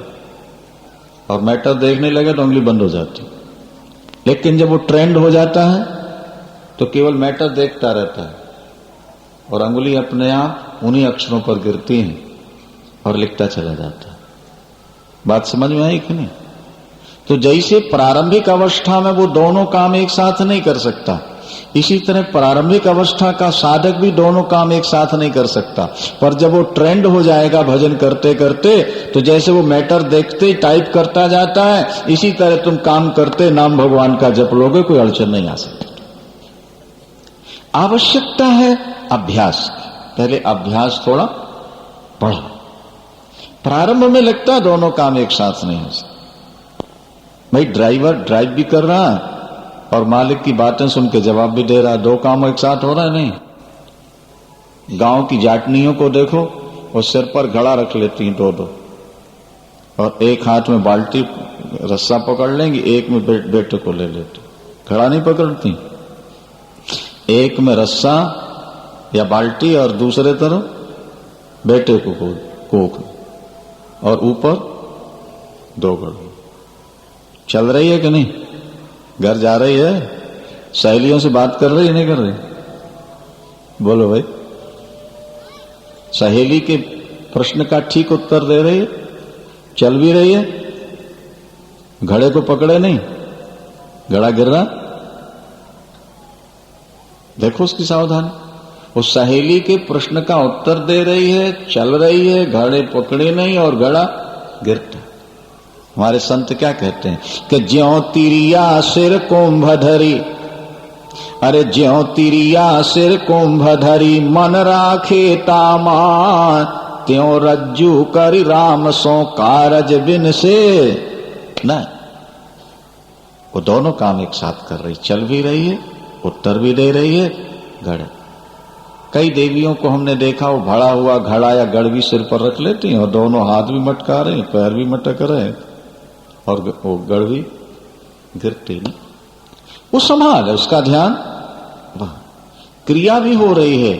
और मैटर देखने लगे तो अंगुली बंद हो जाती। लेकिन जब वो ट्रेंड हो जाता है तो केवल मैटर देखता रहता है और अंगुली अपने आप उन्हीं अक्षरों पर गिरती है और लिखता चला जाता है। बात समझ में आई कि नहीं? तो जैसे प्रारंभिक अवस्था में वो दोनों काम एक साथ नहीं कर सकता, इसी तरह प्रारंभिक अवस्था का साधक भी दोनों काम एक साथ नहीं कर सकता। पर जब वो ट्रेंड हो जाएगा भजन करते करते, तो जैसे वो मैटर देखते टाइप करता जाता है, इसी तरह तुम काम करते नाम भगवान का जप लोगे, कोई अड़चन नहीं आ सकती। आवश्यकता है अभ्यास की। पहले अभ्यास थोड़ा बढ़ा। प्रारंभ में लगता है दोनों काम एक साथ नहीं हो सकते। भाई ड्राइवर ड्राइव भी कर रहा है और मालिक की बातें सुन के जवाब भी दे रहा है, दो काम एक साथ हो रहा है नहीं। गांव की जाटनियों को देखो, वो सिर पर घड़ा रख लेती हैं दो दो, और एक हाथ में बाल्टी रस्सा पकड़ लेंगी, एक में बेटे को ले लेती। घड़ा नहीं पकड़ती, एक में रस्सा या बाल्टी और दूसरे तरफ बेटे को कोक, और ऊपर दो घड़े। चल रही है कि नहीं? घर जा रही है, सहेलियों से बात कर रही है नहीं कर रही? बोलो भाई, सहेली के प्रश्न का ठीक उत्तर दे रही है, चल भी रही है, घड़े को पकड़े नहीं, घड़ा गिर रहा। देखो उसकी सावधानी। उस सहेली के प्रश्न का उत्तर दे रही है, चल रही है, घड़े पकड़े नहीं और घड़ा गिरता। हमारे संत क्या कहते हैं कि ज्यों तिरिया सिर कुंभ धरी, अरे ज्यों तिरिया सिर कुंभ धरी, मन राखे तामान, त्यों रज्जू करि राम सो कारज बिन से न। वो दोनों काम एक साथ कर रही, चल भी रही है, उत्तर भी दे रही है, गढ़। कई देवियों को हमने देखा वो भरा हुआ घड़ा या गढ़ भी सिर पर रख लेती हैं और दोनों हाथ भी मटका रहे हैं, पैर भी मटक रहे हैं और वो गढ़ भी गिरती नहीं। वो संभाल है, उसका ध्यान, क्रिया भी हो रही है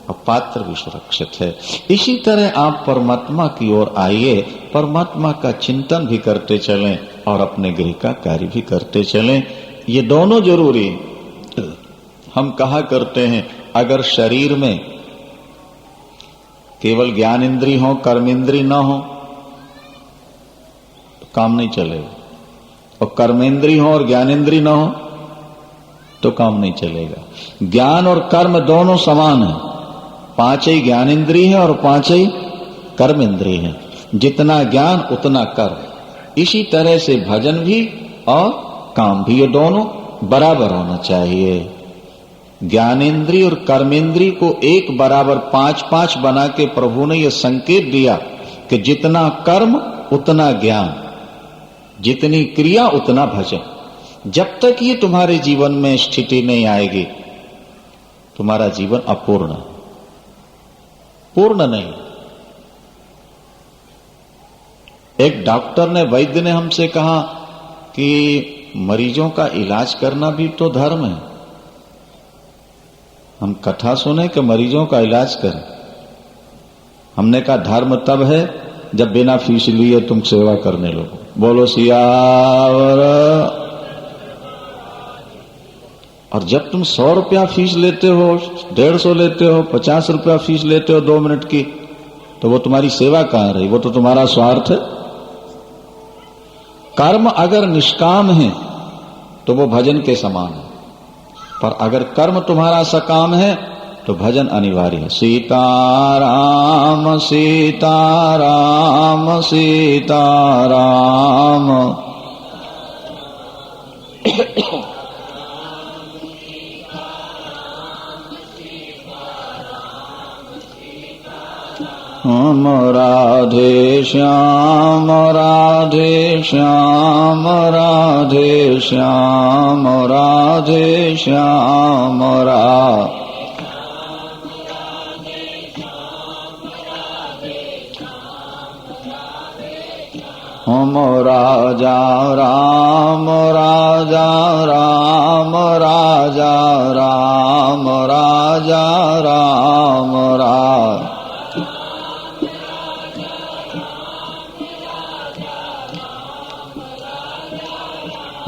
और पात्र भी सुरक्षित है। इसी तरह आप परमात्मा की ओर आइए, परमात्मा का चिंतन भी करते चलें और अपने गृह का कार्य भी करते चलें। ये दोनों जरूरी है। हम कहा करते हैं अगर शरीर में केवल ज्ञान इंद्री हो, कर्म इंद्री न हो तो काम नहीं चलेगा, और कर्मेंद्री हो और ज्ञानेंद्री न हो तो काम नहीं चलेगा। ज्ञान और कर्म दोनों समान है, 5 ही ज्ञानेंद्री है और 5 ही कर्मेंद्री है। जितना ज्ञान उतना कर्म। इसी तरह से भजन भी और काम भी, ये दोनों बराबर होना चाहिए। ज्ञानेंद्री और कर्मेंद्री को एक बराबर 5-5 बना के प्रभु ने यह संकेत दिया कि जितना कर्म उतना ज्ञान, जितनी क्रिया उतना भजन। जब तक ये तुम्हारे जीवन में स्थिति नहीं आएगी तुम्हारा जीवन अपूर्ण, पूर्ण नहीं। एक डॉक्टर ने, वैद्य ने हमसे कहा कि मरीजों का इलाज करना भी तो धर्म है। हम कथा सुने कि मरीजों का इलाज करें। हमने कहा धर्म तब है जब बिना फीस लिए तुम सेवा करने लगो। बोलो सियावर। और जब तुम 100 रुपया फीस लेते हो, 150 लेते हो, 50 रुपया फीस लेते हो 2 मिनट की, तो वो तुम्हारी सेवा कहां रही, वो तो तुम्हारा स्वार्थ है। कर्म अगर निष्काम है तो वो भजन के समान है, पर अगर कर्म तुम्हारा सकाम है तो भजन अनिवार्य है। सीताराम सीताराम सीताराम। हम राधे श्याम राधे श्याम राधे श्याम राधे श्याम हम राजा राम राजा राम राजा राम राजा राम राम।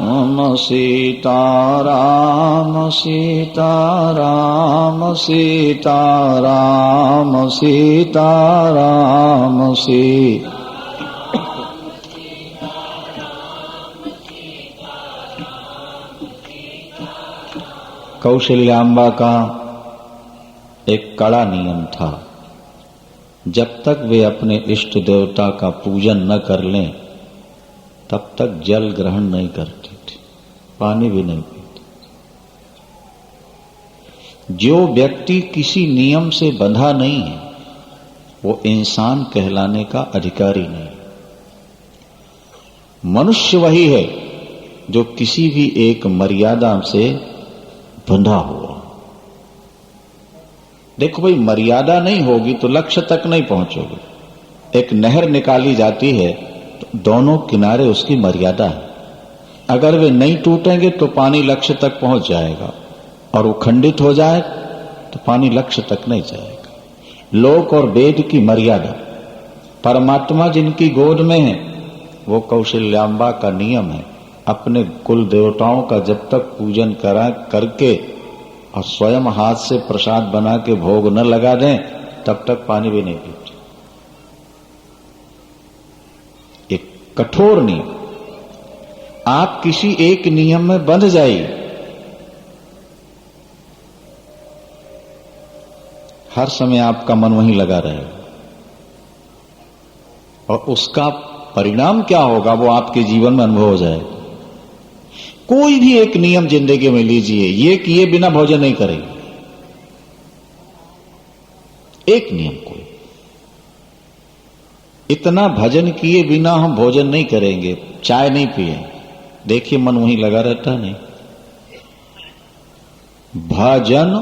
हम सीताराम सीताराम सीताराम सीताराम सीता। कौशल्याम्बा का एक कड़ा नियम था, जब तक वे अपने इष्ट देवता का पूजन न कर लें तब तक जल ग्रहण नहीं करती थी, पानी भी नहीं पीती। जो व्यक्ति किसी नियम से बंधा नहीं है वो इंसान कहलाने का अधिकारी नहीं। मनुष्य वही है जो किसी भी एक मर्यादा से बंधा हुआ। देखो भाई, मर्यादा नहीं होगी तो लक्ष्य तक नहीं पहुंचोगे। एक नहर निकाली जाती है तो दोनों किनारे उसकी मर्यादा है, अगर वे नहीं टूटेंगे तो पानी लक्ष्य तक पहुंच जाएगा, और वो खंडित हो जाए तो पानी लक्ष्य तक नहीं जाएगा। लोक और वेद की मर्यादा, परमात्मा जिनकी गोद में है वो कौशल्याम्बा का नियम है, अपने कुल देवताओं का जब तक पूजन करा करके और स्वयं हाथ से प्रसाद बना के भोग न लगा दें तब तक पानी भी नहीं पीते। एक कठोर नियम। आप किसी एक नियम में बंध जाइए, हर समय आपका मन वहीं लगा रहेगा, और उसका परिणाम क्या होगा वो आपके जीवन में अनुभव हो जाएगा। कोई भी एक नियम जिंदगी में लीजिए, ये किए बिना भोजन नहीं करेंगे, एक नियम कोई। इतना भजन किए बिना हम भोजन नहीं करेंगे, चाय नहीं पिए, देखिए मन वहीं लगा रहता नहीं। भजन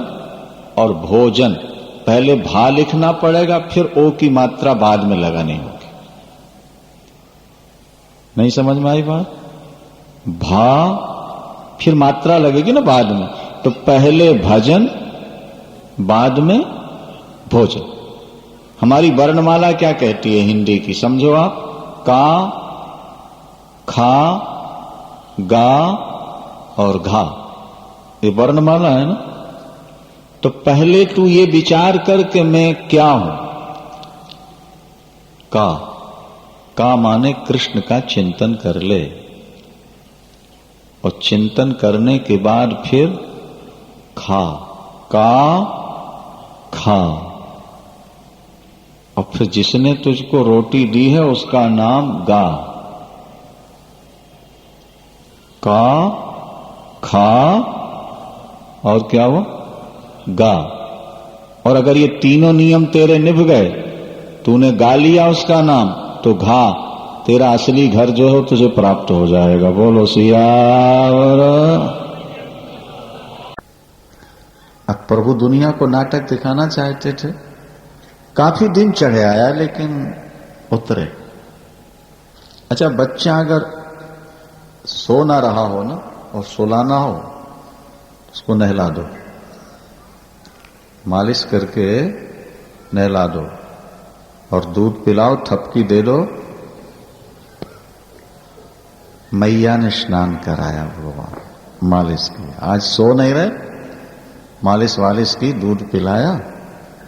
और भोजन, पहले भा लिखना पड़ेगा, फिर ओ की मात्रा बाद में लगानी होगी। नहीं समझ में आई बात? भा फिर मात्रा लगेगी ना बाद में, तो पहले भजन बाद में भोजन। हमारी वर्णमाला क्या कहती है हिंदी की, समझो आप? का, खा, गा और घा, ये वर्णमाला है ना। तो पहले तू ये विचार कर कि मैं क्या हूं। का माने कृष्ण का चिंतन कर ले, और चिंतन करने के बाद फिर खा, का खा, और फिर जिसने तुझको रोटी दी है उसका नाम गा। का, खा और क्या हुआ? गा। और अगर ये तीनों नियम तेरे निभ गए, तूने गा लिया उसका नाम, तो घा, तेरा असली घर जो है तुझे प्राप्त हो जाएगा। बोलो सियावर। अब प्रभु दुनिया को नाटक दिखाना चाहते थे, काफी दिन चढ़े आया लेकिन उतरे। अच्छा, बच्चा अगर सो ना रहा हो ना और सुलाना हो, उसको नहला दो, मालिश करके नहला दो और दूध पिलाओ, थपकी दे दो। मैया ने स्नान कराया भगवान, मालिश की। आज सो नहीं रहे, मालिश वालिश की, दूध पिलाया,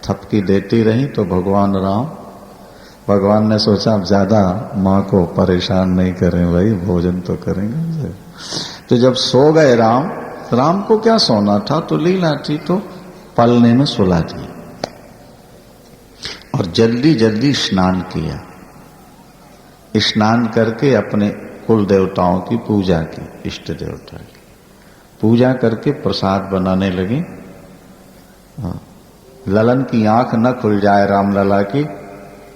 थपकी देती रही, तो भगवान ने सोचा अब ज्यादा माँ को परेशान नहीं करें भाई, भोजन तो करेंगे। तो जब सो गए राम को क्या सोना था, तो लीला थी, तो पलने में सुला दी और जल्दी जल्दी स्नान किया। स्नान करके अपने कुल देवताओं की पूजा की, इष्ट देवता की पूजा करके प्रसाद बनाने लगी। ललन की आंख न खुल जाए रामलला की,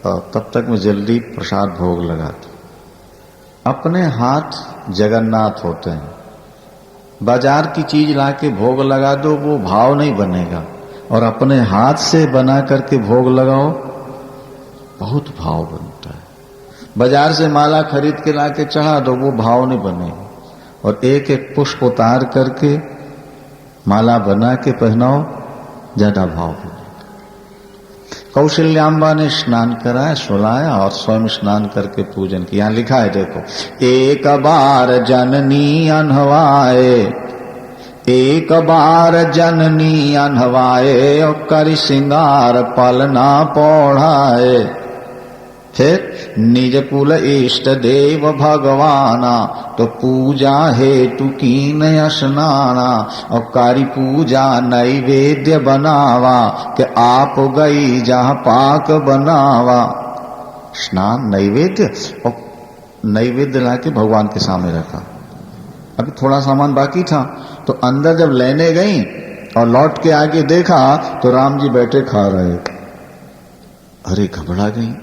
तब तक मैं जल्दी प्रसाद भोग लगाता। अपने हाथ जगन्नाथ होते हैं, बाजार की चीज लाके भोग लगा दो वो भाव नहीं बनेगा, और अपने हाथ से बना करके भोग लगाओ बहुत भाव बनता है। बाजार से माला खरीद के लाके चढ़ा दो वो भाव नहीं बनेगा, और एक एक पुष्प उतार करके माला बना के पहनाओ ज्यादा भाव बनेगा। कौशल्याम्बा ने स्नान कराया, सुलाया और स्वयं स्नान करके पूजन किया। यहां लिखा है देखो, एक बार जननी अनहवाए, एक बार जननी अनहवाए, और करि सिंगार पलना पौढ़ाए। फिर निज कुल इष्ट देव भगवाना, तो पूजा हेतु कीन स्नाना, और कारी पूजा नैवेद्य बनावा, कि आप गई जहाँ पाक बनावा। स्नान नैवेद्य, और नैवेद्य लाके भगवान के सामने रखा। अभी थोड़ा सामान बाकी था, तो अंदर जब लेने गई और लौट के आगे देखा तो राम जी बैठे खा रहे। अरे घबरा गई।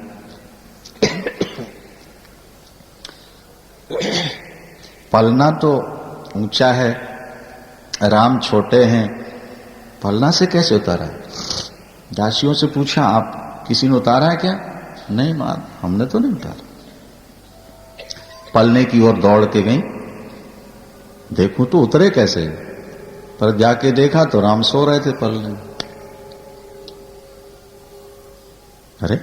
पलना तो ऊंचा है, राम छोटे हैं, पलना से कैसे उतारा? दासियों से पूछा, आप किसी ने उतारा है क्या? नहीं मां, हमने तो नहीं उतारा। पलने की ओर दौड़ के गई, देखूं तो उतरे कैसे, पर जाके देखा तो राम सो रहे थे पलने में। अरे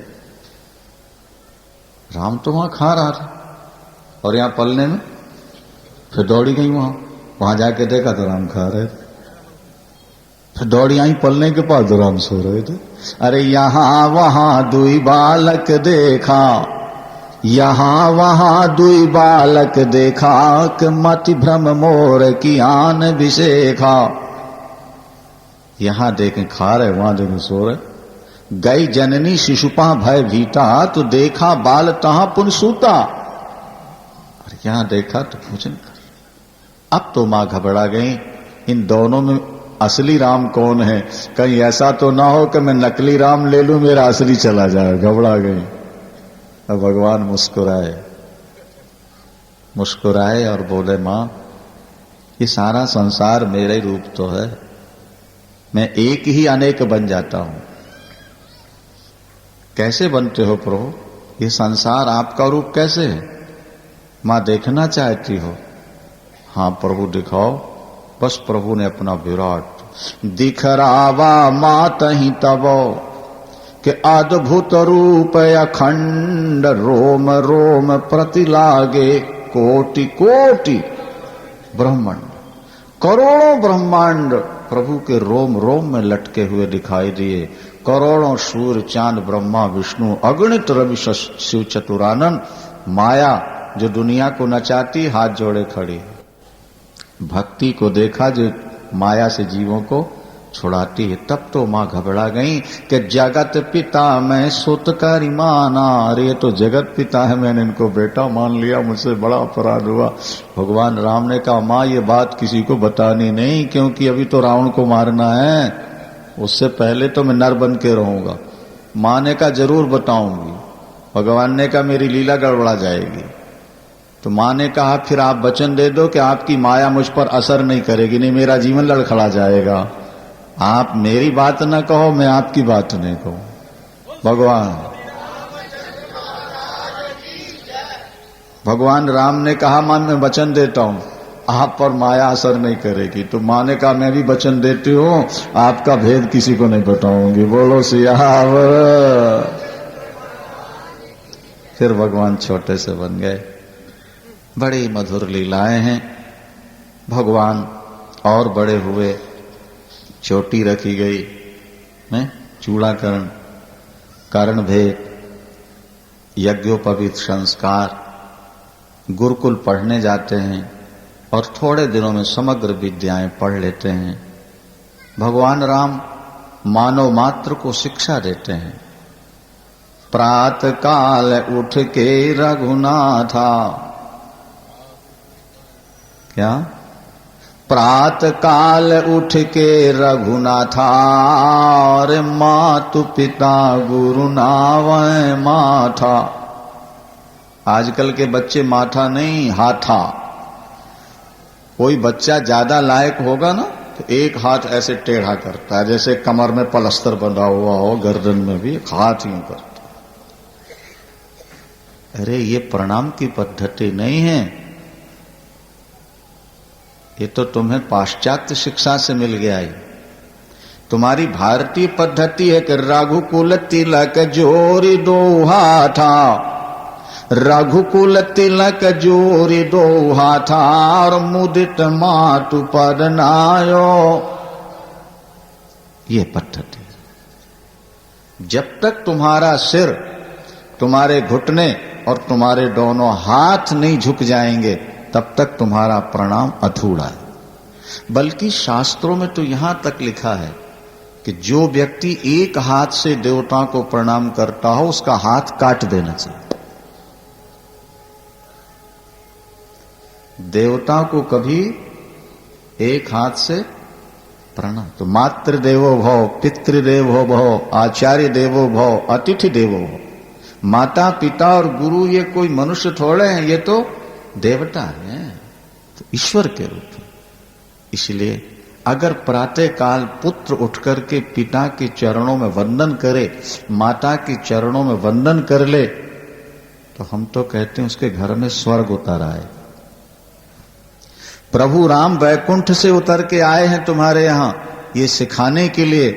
राम तो वहां खा रहा था और यहां पलने में। फिर दौड़ी गई वहां जाके देखा तो राम खा रहे थे। फिर दौड़ी आई पलने के पास, तो राम सो रहे थे। अरे यहां वहां दुई बालक देखा, यहां वहां दुई बालक देखा, कि मति भ्रम मोर की आन विशेखा। यहां देखें खा रहे, वहां देखें सो रहे। गई जननी शिशुपा भय भीता, तो देखा बाल तहां पुन सूता। और यहां देखा तो भोजन कर। अब तो मां घबरा गई, इन दोनों में असली राम कौन है? कहीं ऐसा तो ना हो कि मैं नकली राम ले लूं, मेरा असली चला जाए। घबरा गई। अब भगवान मुस्कुराए, मुस्कुराए और बोले, मां ये सारा संसार मेरा ही रूप तो है, मैं एक ही अनेक बन जाता हूं। कैसे बनते हो प्रभु? ये संसार आपका रूप कैसे है? मां देखना चाहती हो? हां प्रभु दिखाओ। बस प्रभु ने अपना विराट दिखरावा मात ही तबो के अद्भुत रूप अखंड रोम रोम प्रति लागे कोटि कोटि ब्रह्मांड। करोड़ों ब्रह्मांड प्रभु के रोम रोम में लटके हुए दिखाई दिए। करोड़ों सूर्य चांद ब्रह्मा विष्णु अगणित रवि शिव चतुरानन। माया जो दुनिया को नचाती हाथ जोड़े खड़ी, भक्ति को देखा जो माया से जीवों को छुड़ाती है। तब तो मां घबरा गई कि जगत पिता मैं सुतकारी माना। अरे ये तो जगत पिता है, मैंने इनको बेटा मान लिया, मुझसे बड़ा अपराध हुआ। भगवान राम ने कहा, मां ये बात किसी को बतानी नहीं, क्योंकि अभी तो रावण को मारना है, उससे पहले तो मैं नर बन के रहूंगा। मां ने कहा जरूर बताऊंगी। भगवान ने कहा मेरी लीला गड़बड़ा जाएगी। तो मां ने कहा फिर आप वचन दे दो कि आपकी माया मुझ पर असर नहीं करेगी, नहीं मेरा जीवन लड़खड़ा जाएगा। आप मेरी बात न कहो, मैं आपकी बात नहीं कहूं। भगवान राम ने कहा मां मैं वचन देता हूं आप पर माया असर नहीं करेगी। तो मां ने कहा मैं भी वचन देती हूं, आपका भेद किसी को नहीं बताऊंगी। बोलो सियावर। फिर भगवान छोटे से बन गए। बड़ी मधुर लीलाएं हैं। भगवान और बड़े हुए, चोटी रखी गई है, चूड़ाकरण, कर्ण भेद, यज्ञोपवीत संस्कार, गुरुकुल पढ़ने जाते हैं और थोड़े दिनों में समग्र विद्याएं पढ़ लेते हैं। भगवान राम मानव मात्र को शिक्षा देते हैं। प्रातः काल उठ के रघुनाथा, क्या? प्रातः काल उठ के रघुनाथा और मातु पिता गुरु नावै माथा। आजकल के बच्चे माथा नहीं हाथा। कोई बच्चा ज्यादा लायक होगा ना तो एक हाथ ऐसे टेढ़ा करता है, जैसे कमर में पलस्तर बंधा हुआ हो, गर्दन में भी हाथ यूं करता। अरे ये प्रणाम की पद्धति नहीं है, ये तो तुम्हें पाश्चात्य शिक्षा से मिल गया है। तुम्हारी भारतीय पद्धति है कि रघुकुल तिलक जोरी दो हाथा, रघुकुल तिलक जोरी दो हाथा और मुदित मातु पद नायो। ये पद्धति। जब तक तुम्हारा सिर, तुम्हारे घुटने और तुम्हारे दोनों हाथ नहीं झुक जाएंगे तब तक तुम्हारा प्रणाम अधूरा है। बल्कि शास्त्रों में तो यहां तक लिखा है कि जो व्यक्ति एक हाथ से देवता को प्रणाम करता हो उसका हाथ काट देना चाहिए। देवता को कभी एक हाथ से प्रणाम, तो मातृ देवो भव, पितृदेवो भव, आचार्य देवो भव, अतिथि देवो भव। माता पिता और गुरु ये कोई मनुष्य थोड़े हैं, ये तो देवता है, तो ईश्वर के रूप में। इसलिए अगर प्रातः काल पुत्र उठकर के पिता के चरणों में वंदन करे, माता के चरणों में वंदन कर ले, तो हम तो कहते हैं उसके घर में स्वर्ग उतर आए। प्रभु राम वैकुंठ से उतर के आए हैं तुम्हारे यहां ये सिखाने के लिए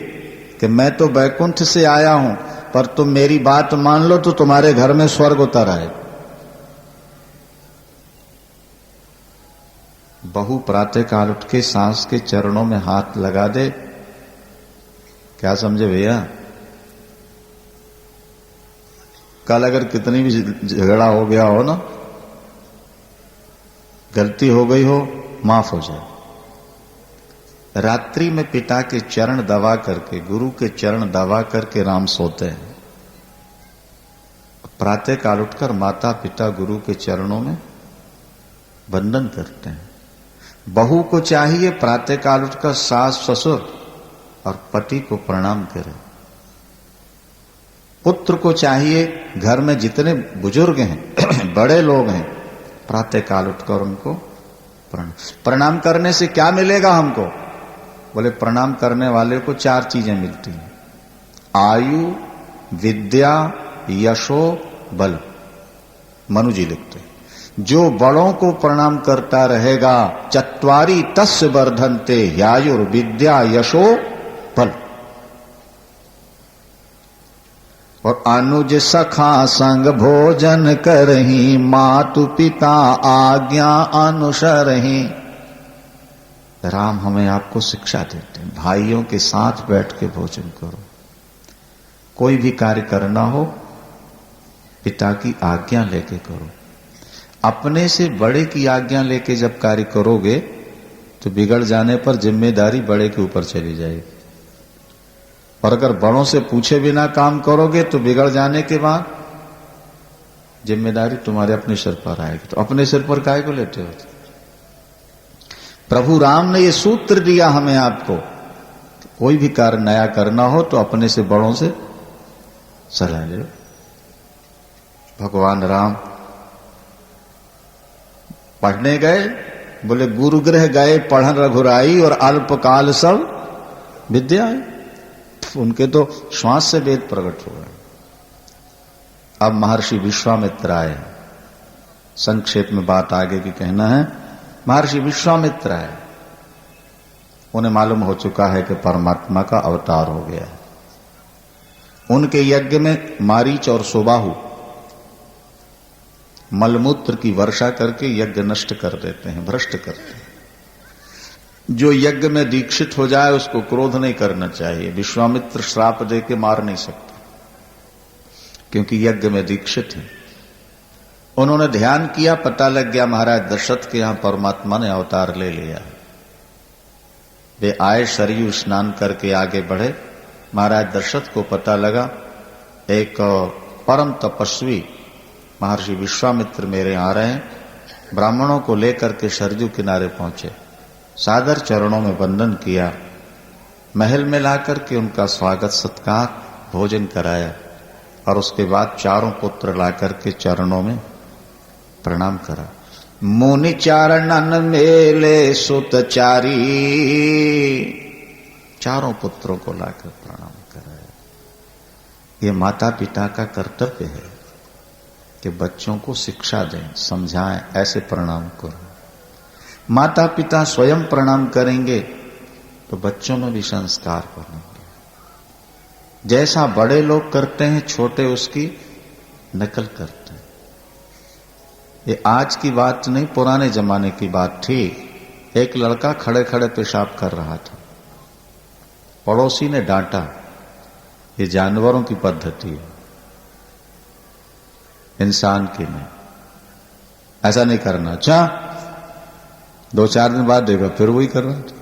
कि मैं तो वैकुंठ से आया हूं, पर तुम मेरी बात मान लो तो तुम्हारे घर में स्वर्ग उतर आए। बहू प्रातः काल उठ के सास के चरणों में हाथ लगा दे, क्या समझे भैया? कल अगर कितनी भी झगड़ा हो गया हो ना, गलती हो गई हो, माफ हो जाए। रात्रि में पिता के चरण दबा करके, गुरु के चरण दबा करके राम सोते हैं। प्रातः काल उठकर माता पिता गुरु के चरणों में वंदन करते हैं। बहू को चाहिए प्रातः काल उठकर सास ससुर और पति को प्रणाम करे। पुत्र को चाहिए घर में जितने बुजुर्ग हैं बड़े लोग हैं प्रातः काल उठकर उनको प्रणाम करने से क्या मिलेगा हमको? बोले प्रणाम करने वाले को 4 चीजें मिलती हैं, आयु, विद्या, यशो, बल। मनु जी लिखते हैं, जो बड़ों को प्रणाम करता रहेगा, चत्वारी तस्य वर्धन्ते ह्यायुर्विद्या यशो बल। और अनुज सखा संग भोजन करही, मातु पिता आज्ञा अनुसरही। राम हमें आपको शिक्षा देते हैं, भाइयों के साथ बैठ के भोजन करो। कोई भी कार्य करना हो पिता की आज्ञा लेके करो। अपने से बड़े की आज्ञा लेके जब कार्य करोगे तो बिगड़ जाने पर जिम्मेदारी बड़े के ऊपर चली जाएगी। और अगर बड़ों से पूछे बिना काम करोगे तो बिगड़ जाने के बाद जिम्मेदारी तुम्हारे अपने सिर पर आएगी। तो अपने सिर पर काहे को लेते हो? प्रभु राम ने ये सूत्र दिया हमें आपको, कोई भी कार्य नया करना हो तो अपने से बड़ों से सलाह ले। भगवान राम पढ़ने गए, बोले गुरुगृह गए पढ़न रघुराई, और अल्पकाल सब विद्या आई। उनके तो श्वास से वेद प्रकट हो गए। अब महर्षि विश्वामित्र आए। संक्षेप में बात आगे की कहना है। महर्षि विश्वामित्र आए, उन्हें मालूम हो चुका है कि परमात्मा का अवतार हो गया है। उनके यज्ञ में मारीच और सुबाहु मलमूत्र की वर्षा करके यज्ञ नष्ट कर देते हैं, भ्रष्ट करते हैं। जो यज्ञ में दीक्षित हो जाए उसको क्रोध नहीं करना चाहिए। विश्वामित्र श्राप दे के मार नहीं सकते, क्योंकि यज्ञ में दीक्षित है। उन्होंने ध्यान किया, पता लग गया महाराज दशरथ के यहां परमात्मा ने अवतार ले लिया। वे आए, सरयू स्नान करके आगे बढ़े। महाराज दशरथ को पता लगा एक परम तपस्वी महर्षि विश्वामित्र मेरे आ रहे हैं। ब्राह्मणों को लेकर के सरयू किनारे पहुंचे, सादर चरणों में वंदन किया, महल में लाकर के उनका स्वागत सत्कार भोजन कराया, और उसके बाद 4 पुत्र लाकर के चरणों में प्रणाम करा। मुनि चारणन मेले सुतचारी, 4 पुत्रों को लाकर प्रणाम कराया। ये माता पिता का कर्तव्य है कि बच्चों को शिक्षा दें, समझाएं, ऐसे प्रणाम करो। माता पिता स्वयं प्रणाम करेंगे तो बच्चों में भी संस्कार बनेंगे। जैसा बड़े लोग करते हैं छोटे उसकी नकल करते हैं। ये आज की बात नहीं, पुराने जमाने की बात थी। एक लड़का खड़े खड़े पेशाब कर रहा था, पड़ोसी ने डांटा, ये जानवरों की पद्धति है, इंसान की नहीं, ऐसा नहीं करना। अच्छा 2-4 दिन बाद देखा फिर वही कर रहा था,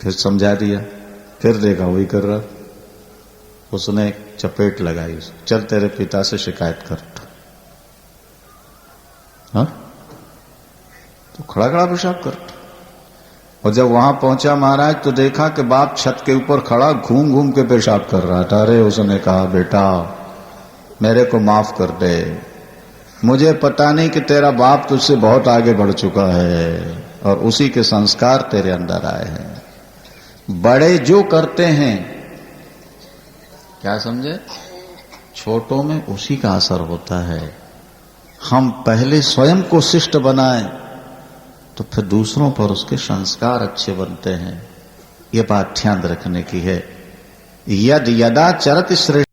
फिर समझा दिया, फिर देखा वही कर रहा। उसने चपेट लगाई, चल तेरे पिता से शिकायत कर। हाँ? तो खड़ा खड़ा पेशाब करता। और जब वहां पहुंचा महाराज तो देखा कि बाप छत के ऊपर खड़ा घूम घूम के पेशाब कर रहा था। अरे उसने कहा बेटा मेरे को माफ कर दे, मुझे पता नहीं कि तेरा बाप तुझसे बहुत आगे बढ़ चुका है और उसी के संस्कार तेरे अंदर आए हैं। बड़े जो करते हैं, क्या समझे, छोटों में उसी का असर होता है। हम पहले स्वयं को शिष्ट बनाएं तो फिर दूसरों पर उसके संस्कार अच्छे बनते हैं। ये बात ध्यान रखने की है। यद यदा चरति श्रेष्ठ